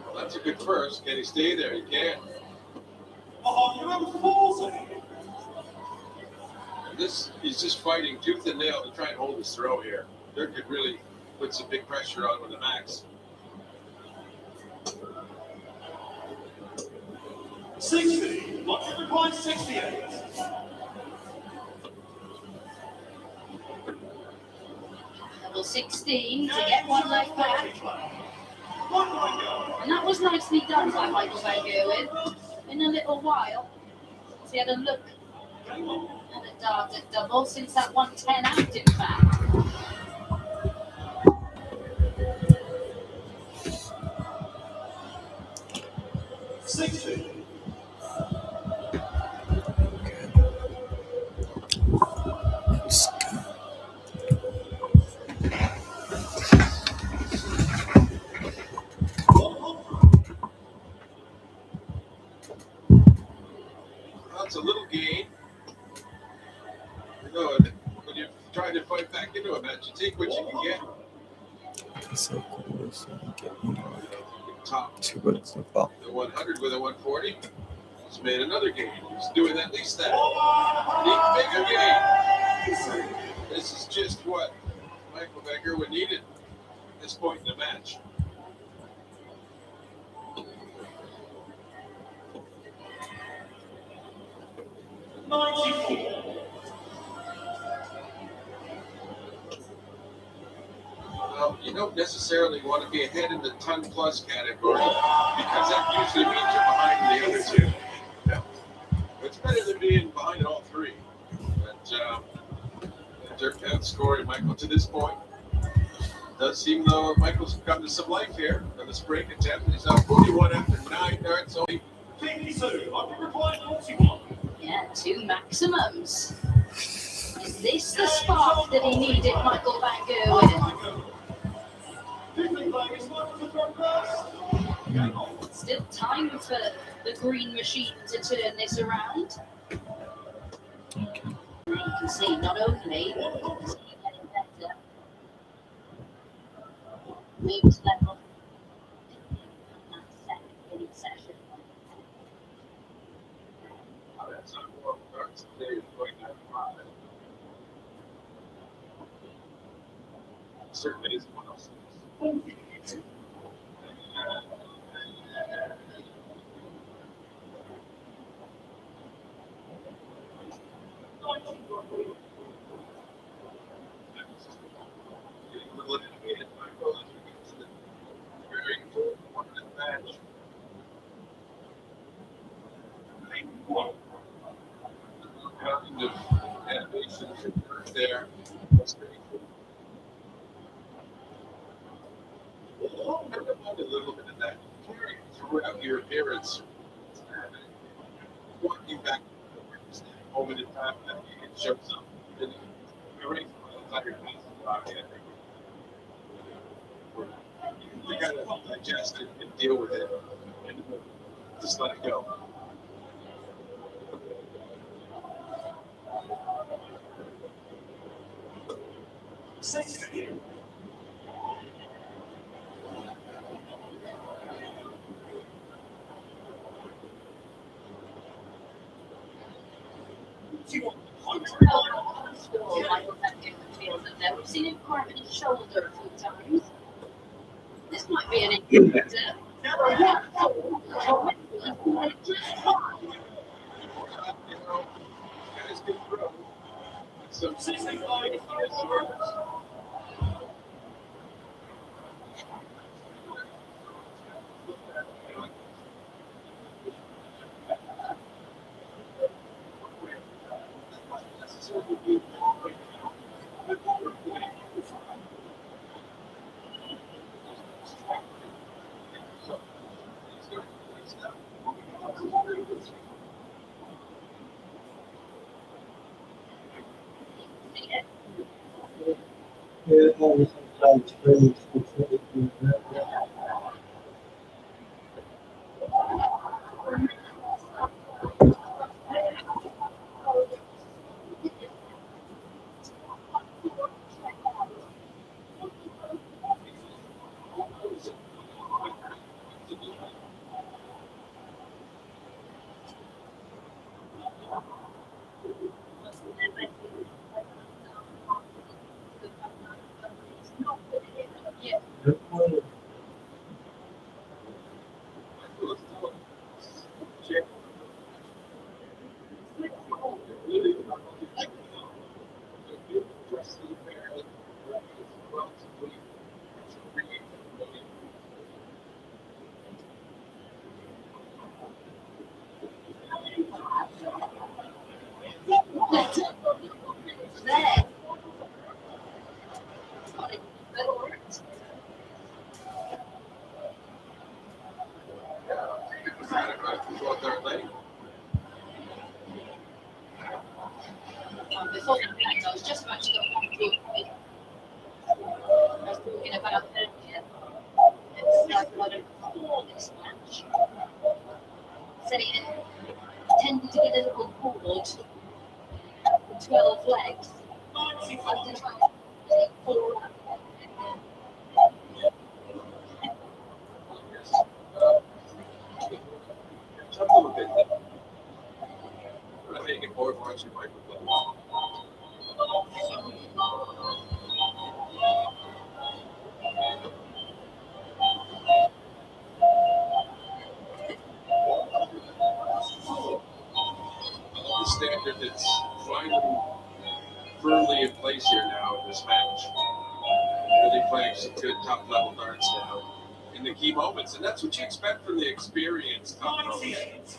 Well, that's a good first. Can he stay there? He can. And this, he's just fighting tooth and nail to try and hold his throw here. Dirk could really put some big pressure on with the max. 60. Lock requires 68. Level 16 to get 1 leg back. And that was nicely done by Michael Van Gerwen. In a little while, he had a look at a dart at double since that 110 out, in fact. let's go. That's a little gain. You know, when you're trying to fight back into a match, you take what you can get. It's so cool. So you get me Top two bullets of ball. the 100 with a 140. He's made another gain. He's doing at least that. Bigger gain. This is just what Michael Van Gerwen needed at this point in the match. Well, you don't necessarily want to be ahead in the ton plus category because that usually means you're behind the other two. Yeah. It's better than being behind all 3. But Dirk outscoring Michael to this point. Does seem though Michael's come to some life here on this break attempt. He's now 41 after 9 darts. Only 52. Required 41. Yeah, 2 maximums. Is this the spark that he needed, Michael Van Gerwen? Still time for the green machine to turn this around. Okay. You can see not only is he getting better, moves level in that second session. that's not more darts today is going 95. Certainly isn't one else. there. Well, I want a little bit of that carry throughout your appearance. Walking back over the time that it shows up. And you're right for the entire pass. You gotta digest it and deal with it and just let it go. We've seen him carving his shoulder a few times. This might be an indicator. Yeah, that was like very specific. Before the game, I was just about to go on to it. I was talking about earlier. It's like what a before this match. Saying it tended to get a little bored. 12 legs. After 12, take 4 up. I think it more watching microphone. The standard that's finally firmly in place here now in this match. Really playing some good top level darts now in the key moments, and that's what you expect from the experienced top pros.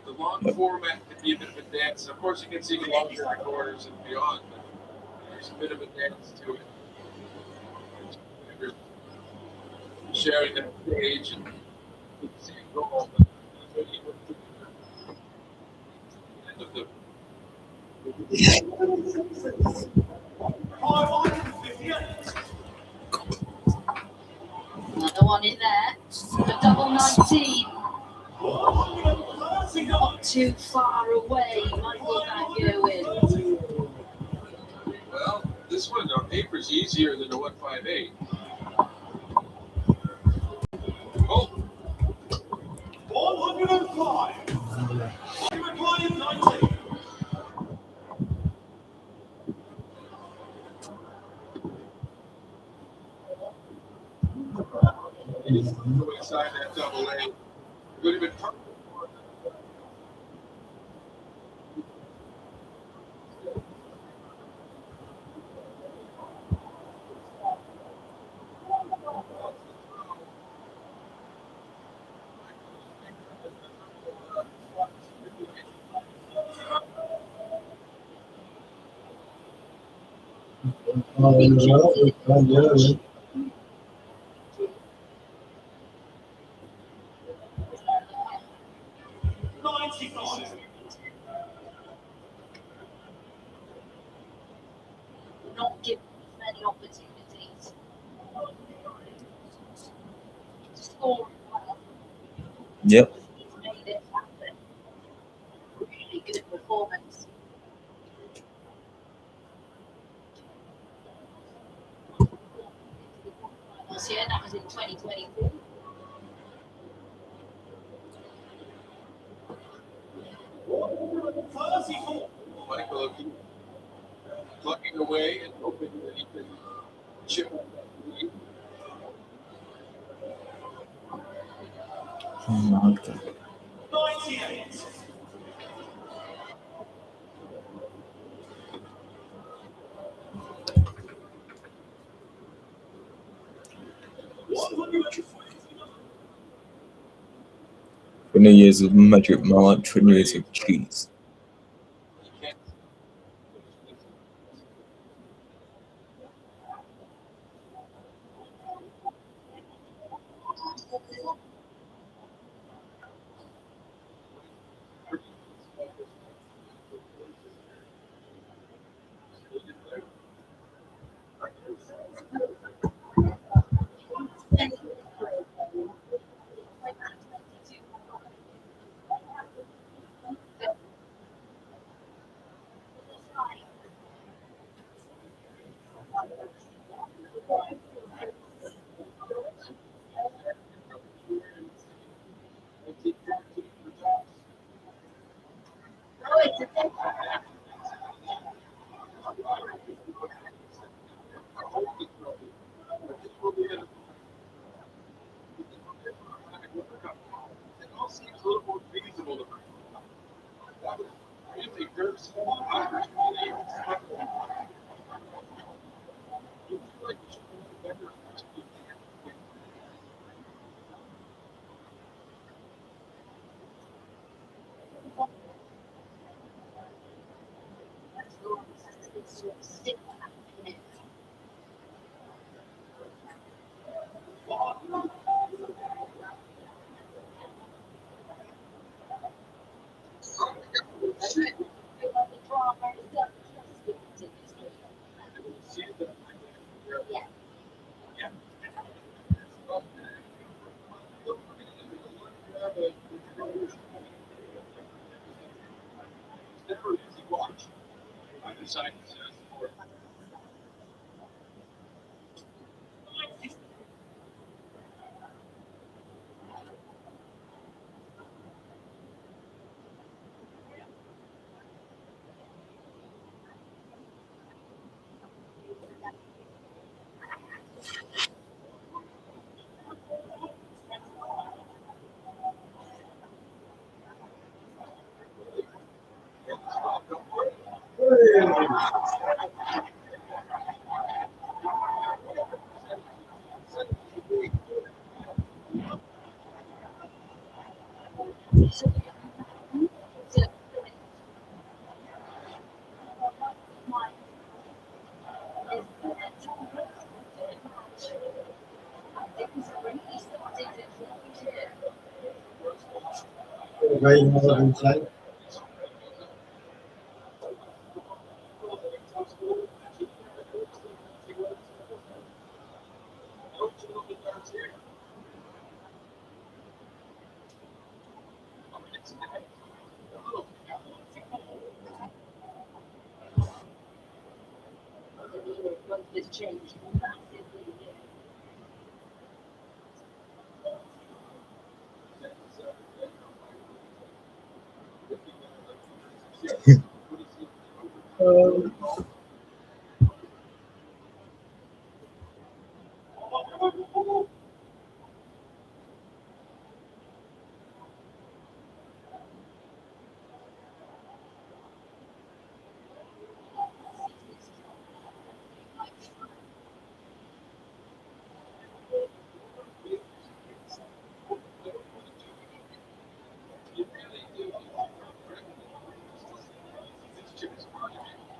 The long format can be a bit of a dance. Of course, you can see the longer recorders and beyond, but there's a bit of a dance to it. You're sharing that stage and you can see it go. End of the Another one in there. A double 19. Not too far away. Michael Van Gerwen. Well, this one on paper is easier than a 158. Oh. 105. 119. Go inside that double A. Would have been perfect. Oh, in yeah, Chelsea. yeah. Not given many opportunities to score well. Yep. He's made it happen. Really good performance. Last year, that was in 2024. Michael plucking away and hoping that he can chip away. Oh my God. 98. For New Year's of magic, my like for New Year's of cheese. It all seems a little more feasible to me. That was really very small opportunity. You feel like you should be better. Never an easy watch. I decided to say for it. Right now, inside. Has changed massively.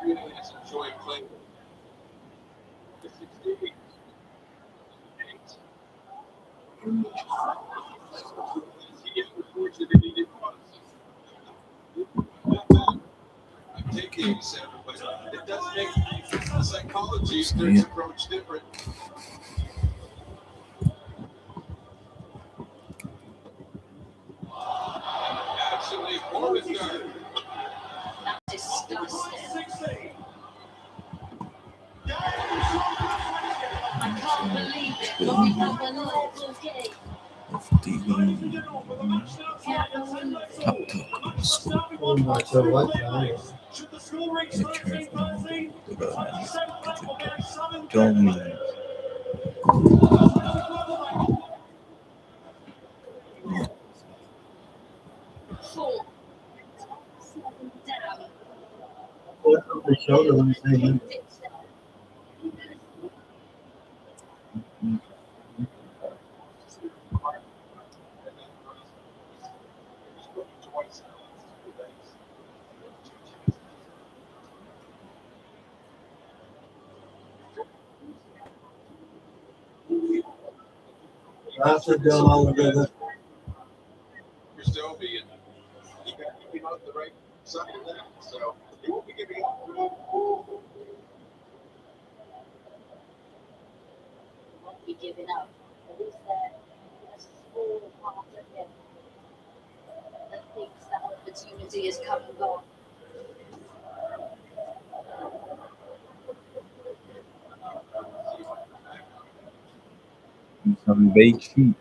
Really is keys, but it does make the psychology of their approach different. Absolutely horrid guard. Disgusting. I can't believe it, but we have a local game. Of the laptop So what now? Domain. Four. Down. The shoulder when it's hanging. I sit down all together. You're still being, you came out the right side of that, so you won't be giving up. Won't be giving up. At least there's a small part of him that thinks that opportunity has come and gone. Some baked sheep.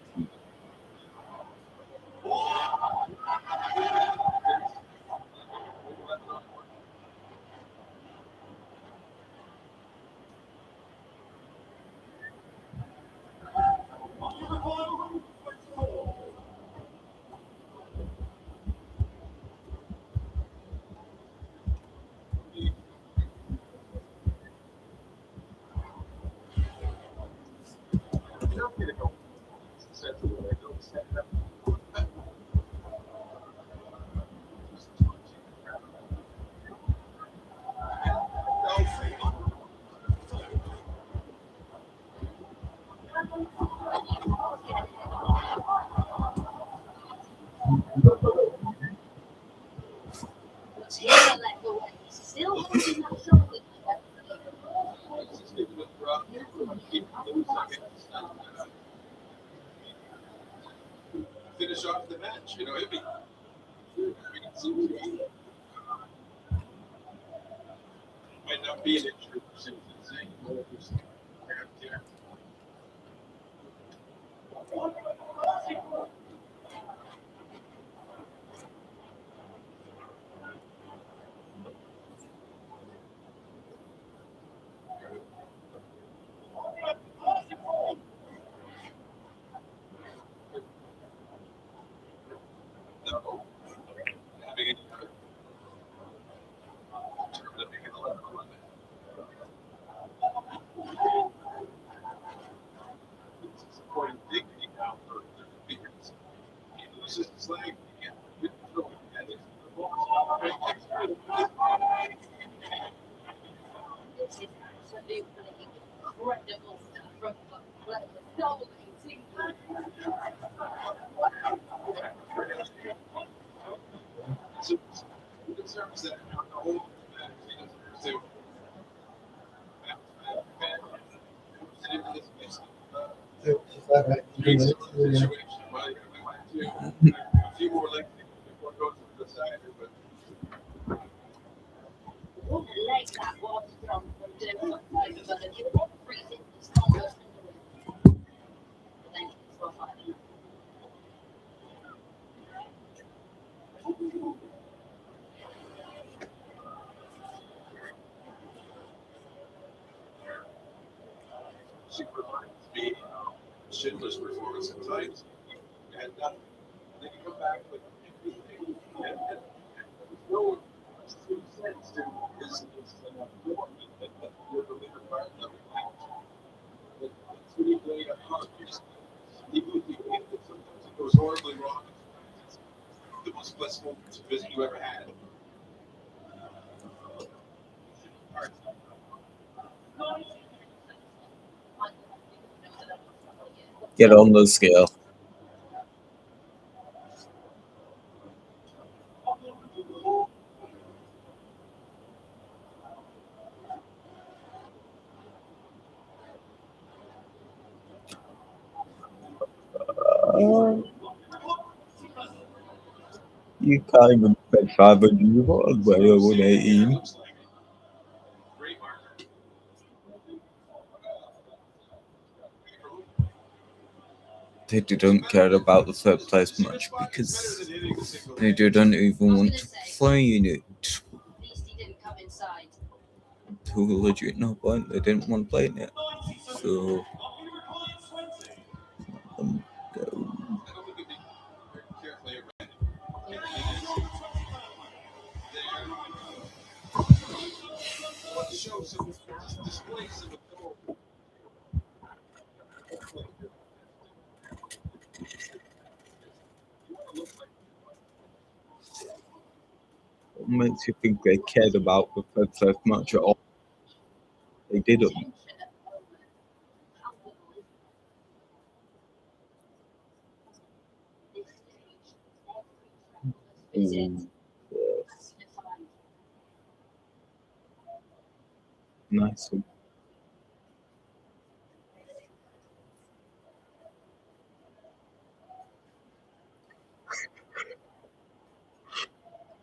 But here's a leg away. Still holding that shoulder. Finish off the match, you know, it'd be might not be an injury for Susan Singh, but it was supporting dignity now for the figures. He loses his leg, he can't get through it. And it's the ball. This is absolutely incredible stuff from the players. Dominating. So he deserves that. The whole match, he deserves to. Situation, but we went to a few more legs before it goes to the side, but What a leg that was from doing but it was freezing. It's almost thank you for fighting. she reminds me of Schindler's performance at times. And they can come back with anything. And there's no sense to his form that you're the leader part of the match. That's when you play a hard even if you win, sometimes it goes horribly wrong. It's the most blissful visit you ever had. Get on the scale. You can't even bet 500 euros when you're 118. They didn't care about the third place much because they didn't even want to play in it. To a legit no point, they didn't want to play in it. So, go. What makes you think they cared about the third place much at all? They didn't. Nice one.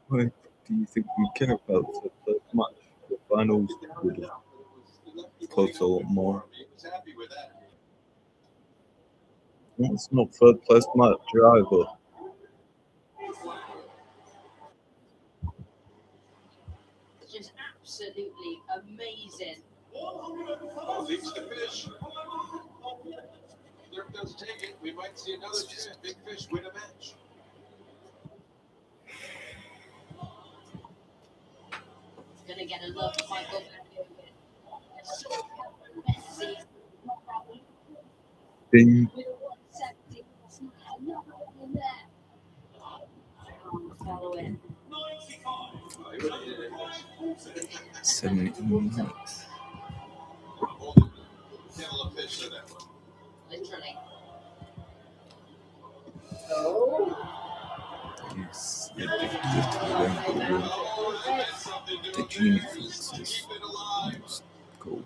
Why do you think we care about the third much? The finals would have cost a lot more. It's not third place much either. Just absolutely amazing. Oh, leads the fish. Dirk does take it. We might see another big fish win a match. He's going to get a look at Michael. Ding. 79. Literally. Yes, the genie fixes. That's cool.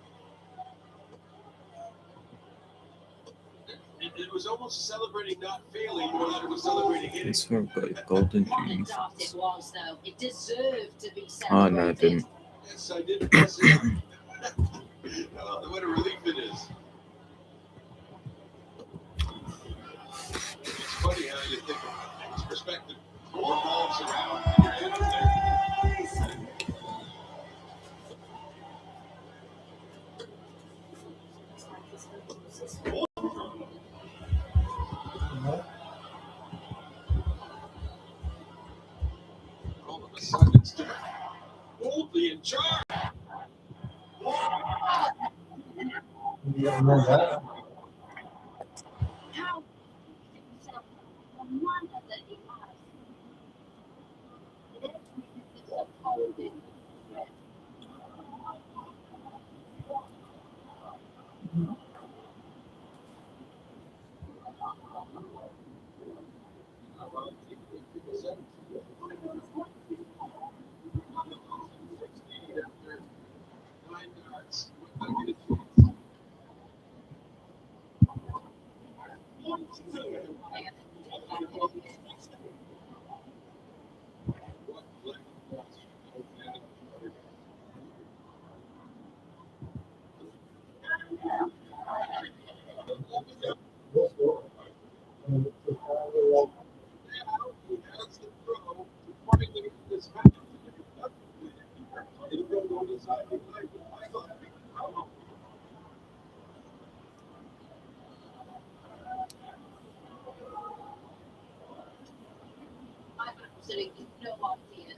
It was almost celebrating not failing more than it was celebrating hitting. It's for a golden genie. It was, though. It deserved to be celebrated. Oh, no, it didn't. Yes, I did mess it up. What a relief it is. It's funny how you think of it. Perspective. Four balls around. You're in there. All of a sudden, it's different. Boldly in charge. You know that? I have absolutely no idea.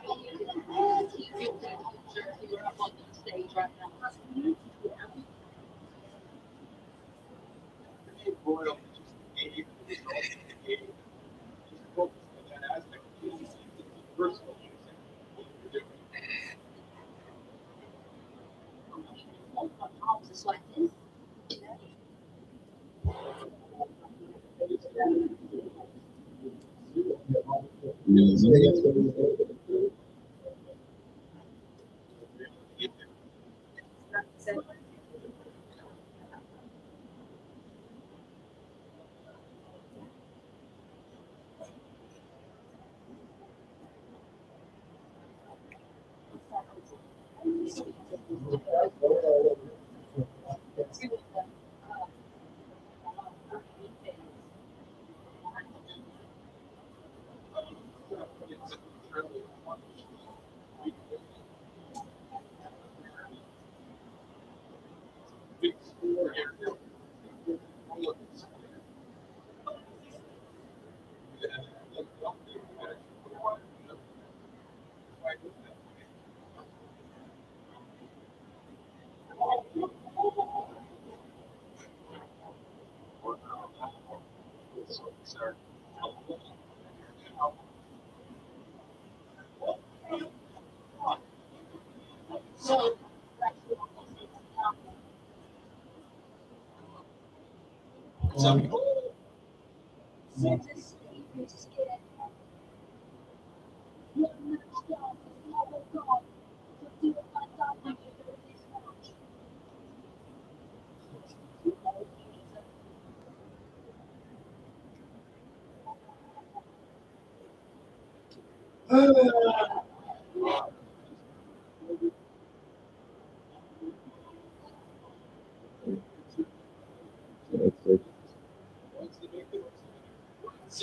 I mean, you can keep your composure if you're up on the stage right now.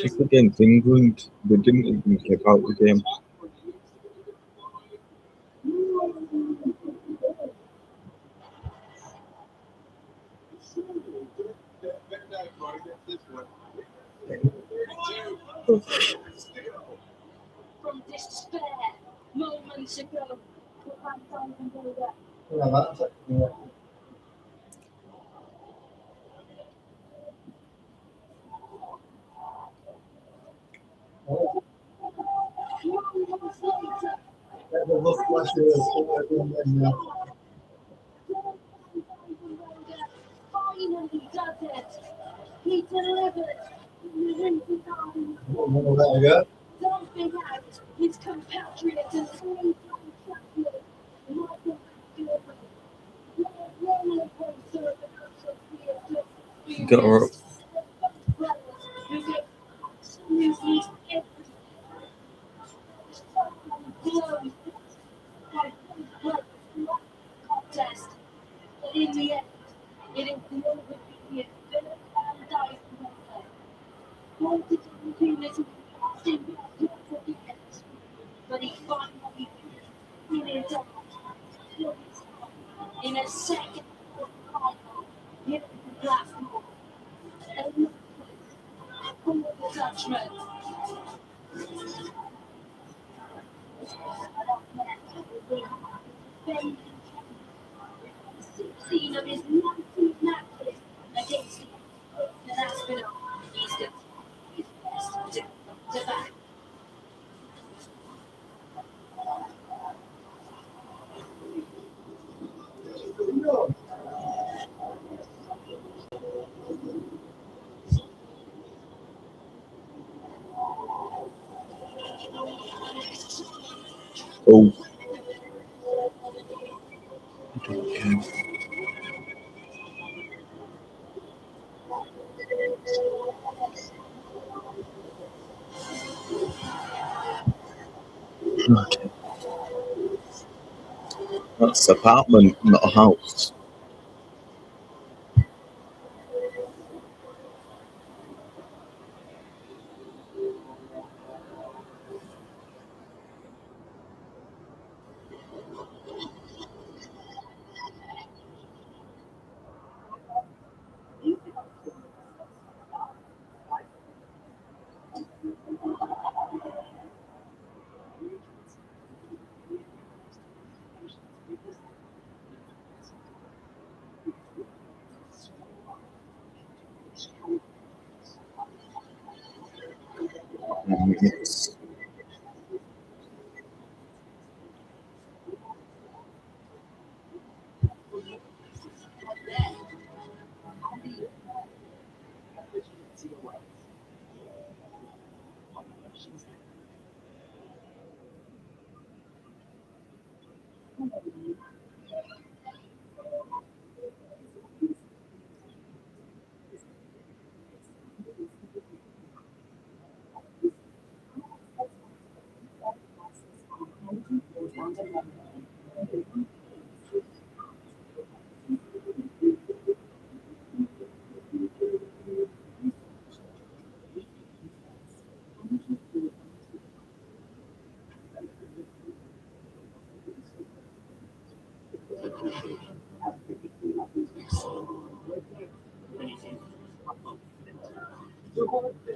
It's against England. They didn't even kick out the game. From despair, moments ago, Yeah, that's it. Yeah. Oh, that will look like finally does it. He delivered. there you go. Dumping out his compatriot and three-time champion, Michael McDermott. Roller coaster of emotions Get her up. who get absolutely everything. Blows contest. But in the end, it is the overbeaten Philip Van Dijk winner. Wanted to do this in the end, but he finally in it in a second final, hit the platform. And full touchman. Defending 16 of his 19 matches against the Aspinall. He's got his best to back. Oh. I don't care. Okay. That's an apartment, not a house. Yes.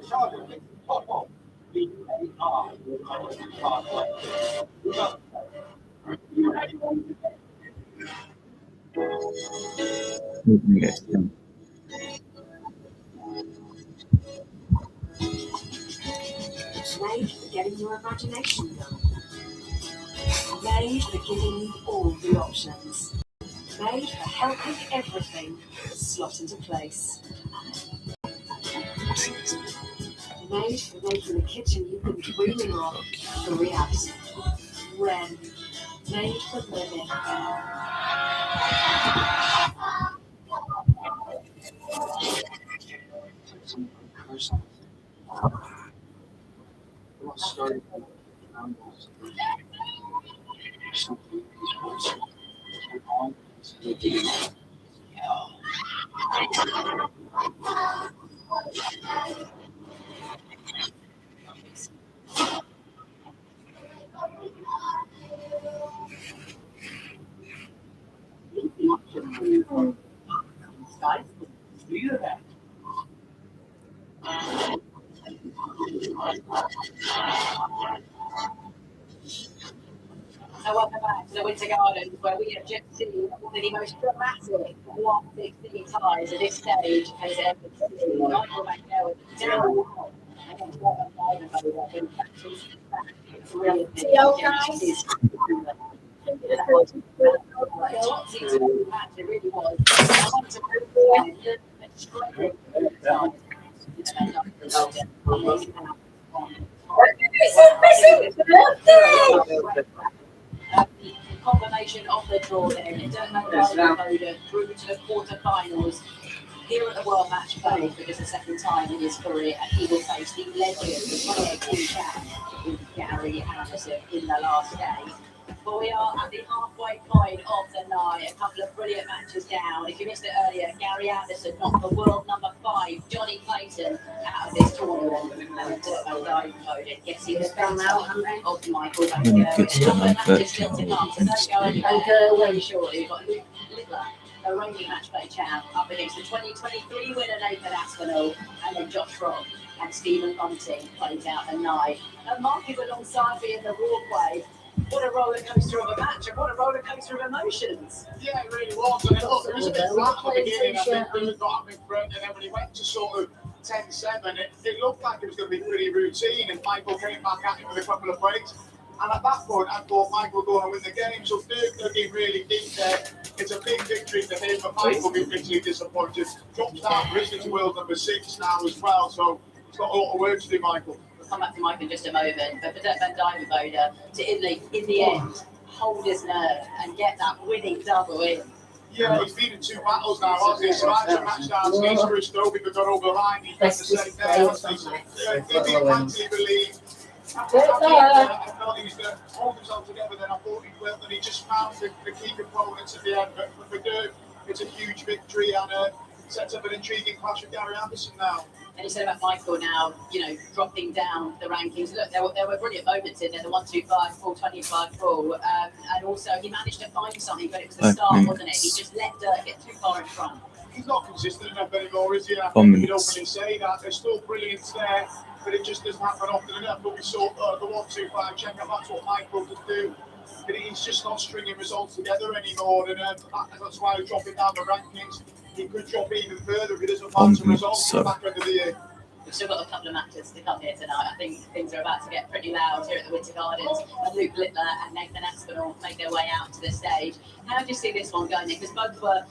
Yes. Made for getting your imagination done. Made for giving you all the options. Made for helping everything slot into place. Made for making the kitchen you've been dreaming of a reality. Wren. Made for living. So welcome back to the Winter Gardens, where we have just seen one of the most dramatic last 16 ties at this stage has ever seen. Michael McNeil down now against Robert Weidenfeller, who catches back. It's really big. It really was. I want to confirmation of the draw there. Dermot through to the quarterfinals here at the World Match Play for just the second time in his career, and he will face the legend, the 2018 champ, Gary Anderson, in the last day. But we are at the halfway point of the night, a couple of brilliant matches down. If you missed it earlier, Gary Anderson knocked the world number 5, Johnny Clayton, out of this tournament. And dive mode. Yes, he was found out of Michael McNeil. Still to come, so don't go anywhere. Very shortly, we've got Luke Littler, a reigning match play champ, up against the 2023 winner Nathan Aspinall, and then Josh Robb and Stephen Bunting plays out the night. And Mark is alongside me in the walkway. What a roller coaster of a match, and what a roller coaster of emotions. Yeah, it really was. And look, there was a bit flat at the beginning. I think Bruce got up in front, and then when he went to sort of 10-7, it looked like it was going to be pretty routine, and Michael came back at him with a couple of breaks. And at that point, I thought Michael would go on and win the game. So Dirk looking really deep there. It's a big victory for him, but Michael will be bitterly disappointed. Drops down, risen to world number 6 now as well. So he's got a lot of work to do, Michael. We'll come back to Mike in just a moment, but for Dirk van Dijvenbode to in the end hold his nerve and get that winning double in. Yeah, he's been in 2 battles now, hasn't he? So that's a match down against Chris Dobie, but got over the line. He's got the same there, hasn't he? He didn't actually believe. I felt he was going to hold himself together, then I thought he will, and he just found the key components at the end. But for Dirk, it's a huge victory and sets up an intriguing clash with Gary Anderson now. And you said about Michael now, dropping down the rankings. Look, there were brilliant moments in there, the 1-2-5 full, 25 full. And also he managed to find something, but it was the start, wasn't it? He just let Dirk get too far in front. He's not consistent enough anymore, is he? I think he'd openly say that. There's still brilliance there, but it just doesn't happen often enough. But we saw the 1-2-5 check up, that's what Michael could do. But he's just not stringing results together anymore, and that's why he's dropping down the rankings. He could drop even further if he doesn't find some results at the back end of the year. We've still got a couple of matches to come here tonight. I think things are about to get pretty loud here at the Winter Gardens. And Luke Littler and Nathan Aspinall make their way out to the stage. How do you see this one going? Because both were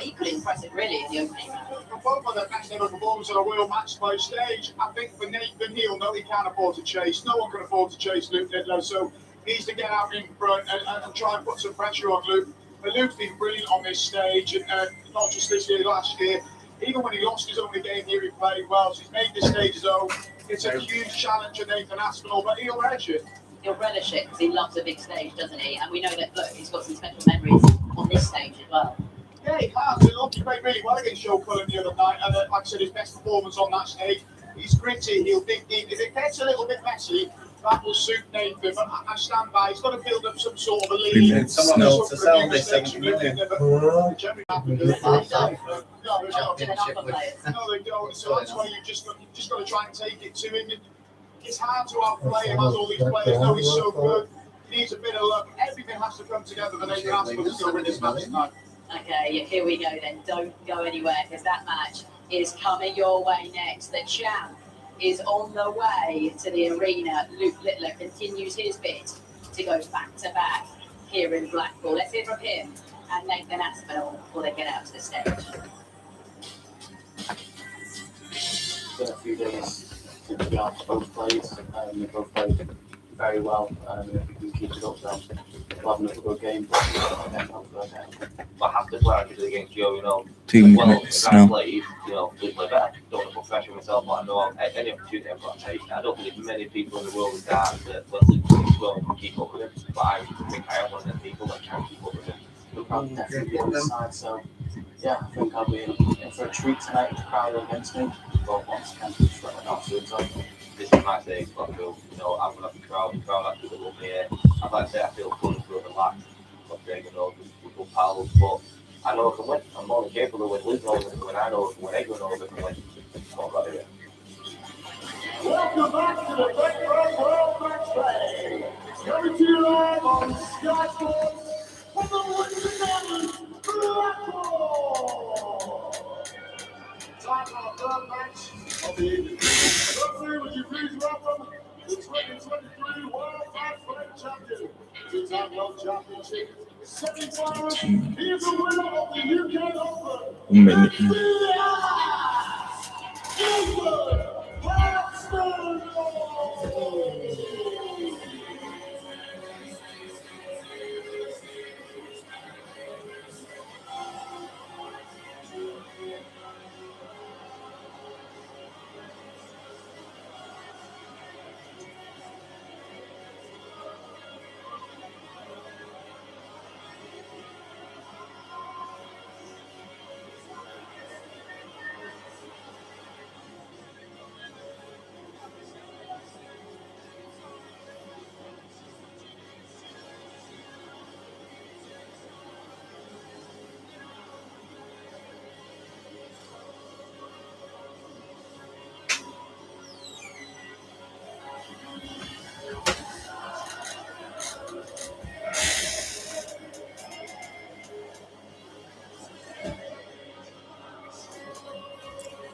equally impressive, really, in the opening round. Both of them matched their performance on a Royal Match Play stage. I think for Nathan, he'll know he can't afford to chase. No one can afford to chase Luke Littler, so he needs to get out in front and try and put some pressure on Luke. But Luke's been brilliant on this stage, and not just this year, last year. Even when he lost his only game here, he played well. So he's made this stage his own. It's a huge challenge for Nathan Aspinall, but he'll relish it. He'll relish it because he loves a big stage, doesn't he? And we know that, look, he's got some special memories on this stage as well. Yeah, he has. He played really well against Joe Cullen the other night, and like I said, his best performance on that stage. He's gritty, he'll dig deep. If it gets a little bit messy, that will suit Nathan. But I stand by. He's got to build up some sort of a 3 lead. minutes Someone now. else to sell this 7 million. Generally happen to do it. Championship players. No, they don't. So that's why you've just got to try and take it to him. It's hard to outplay him as all these players know he's so good. He needs a bit of luck. Everything has to come together, but Nathan Aspinall's going to win this match tonight. Okay, here we go then. Don't go anywhere because that match is coming your way next. The champ is on the way to the arena. Luke Littler continues his bit to go back to back here in Blackpool. Let's hear from him and Nathan Aspinall before they get out to the stage. It's been a few days since we have both played. We both played very well. If we can keep it up, then we'll have another good game. I have to play actually against Joe, you know. 2 minutes if I now. played, you know, we play better. Don't want to put pressure on myself, but I know any opportunity I've got to take. I don't think there's many people in the world that when Luke plays well can keep up with him. But I think I am one of them people that can keep up with him. I'm definitely the other side, so yeah, I think I'll be in for a treat tonight with the crowd against me. But once again, just let it out soon. This is my day, but I feel, you know, I'm gonna have the crowd actually love me here. I'd like to say I feel good for the match. But they know we're good pals, but I know I can win. I'm more than capable of winning. Luke knows I can win. I know I can win. Everyone knows I can win. That's what I've got to do. Welcome back to the Great British World Match Play. Coming to you live on Sky Sports from the Wimbledon Blackpool. Time for our third match of the evening. Firstly, would you please welcome the 2023 World Match Play Champion, two-time World Championship semi-finalist. He is the winner of the UK Open. 1 minute.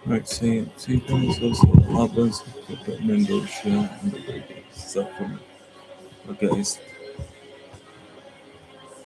Right, see guys, also happens, but Mendoza and the stuff from, okay, guys.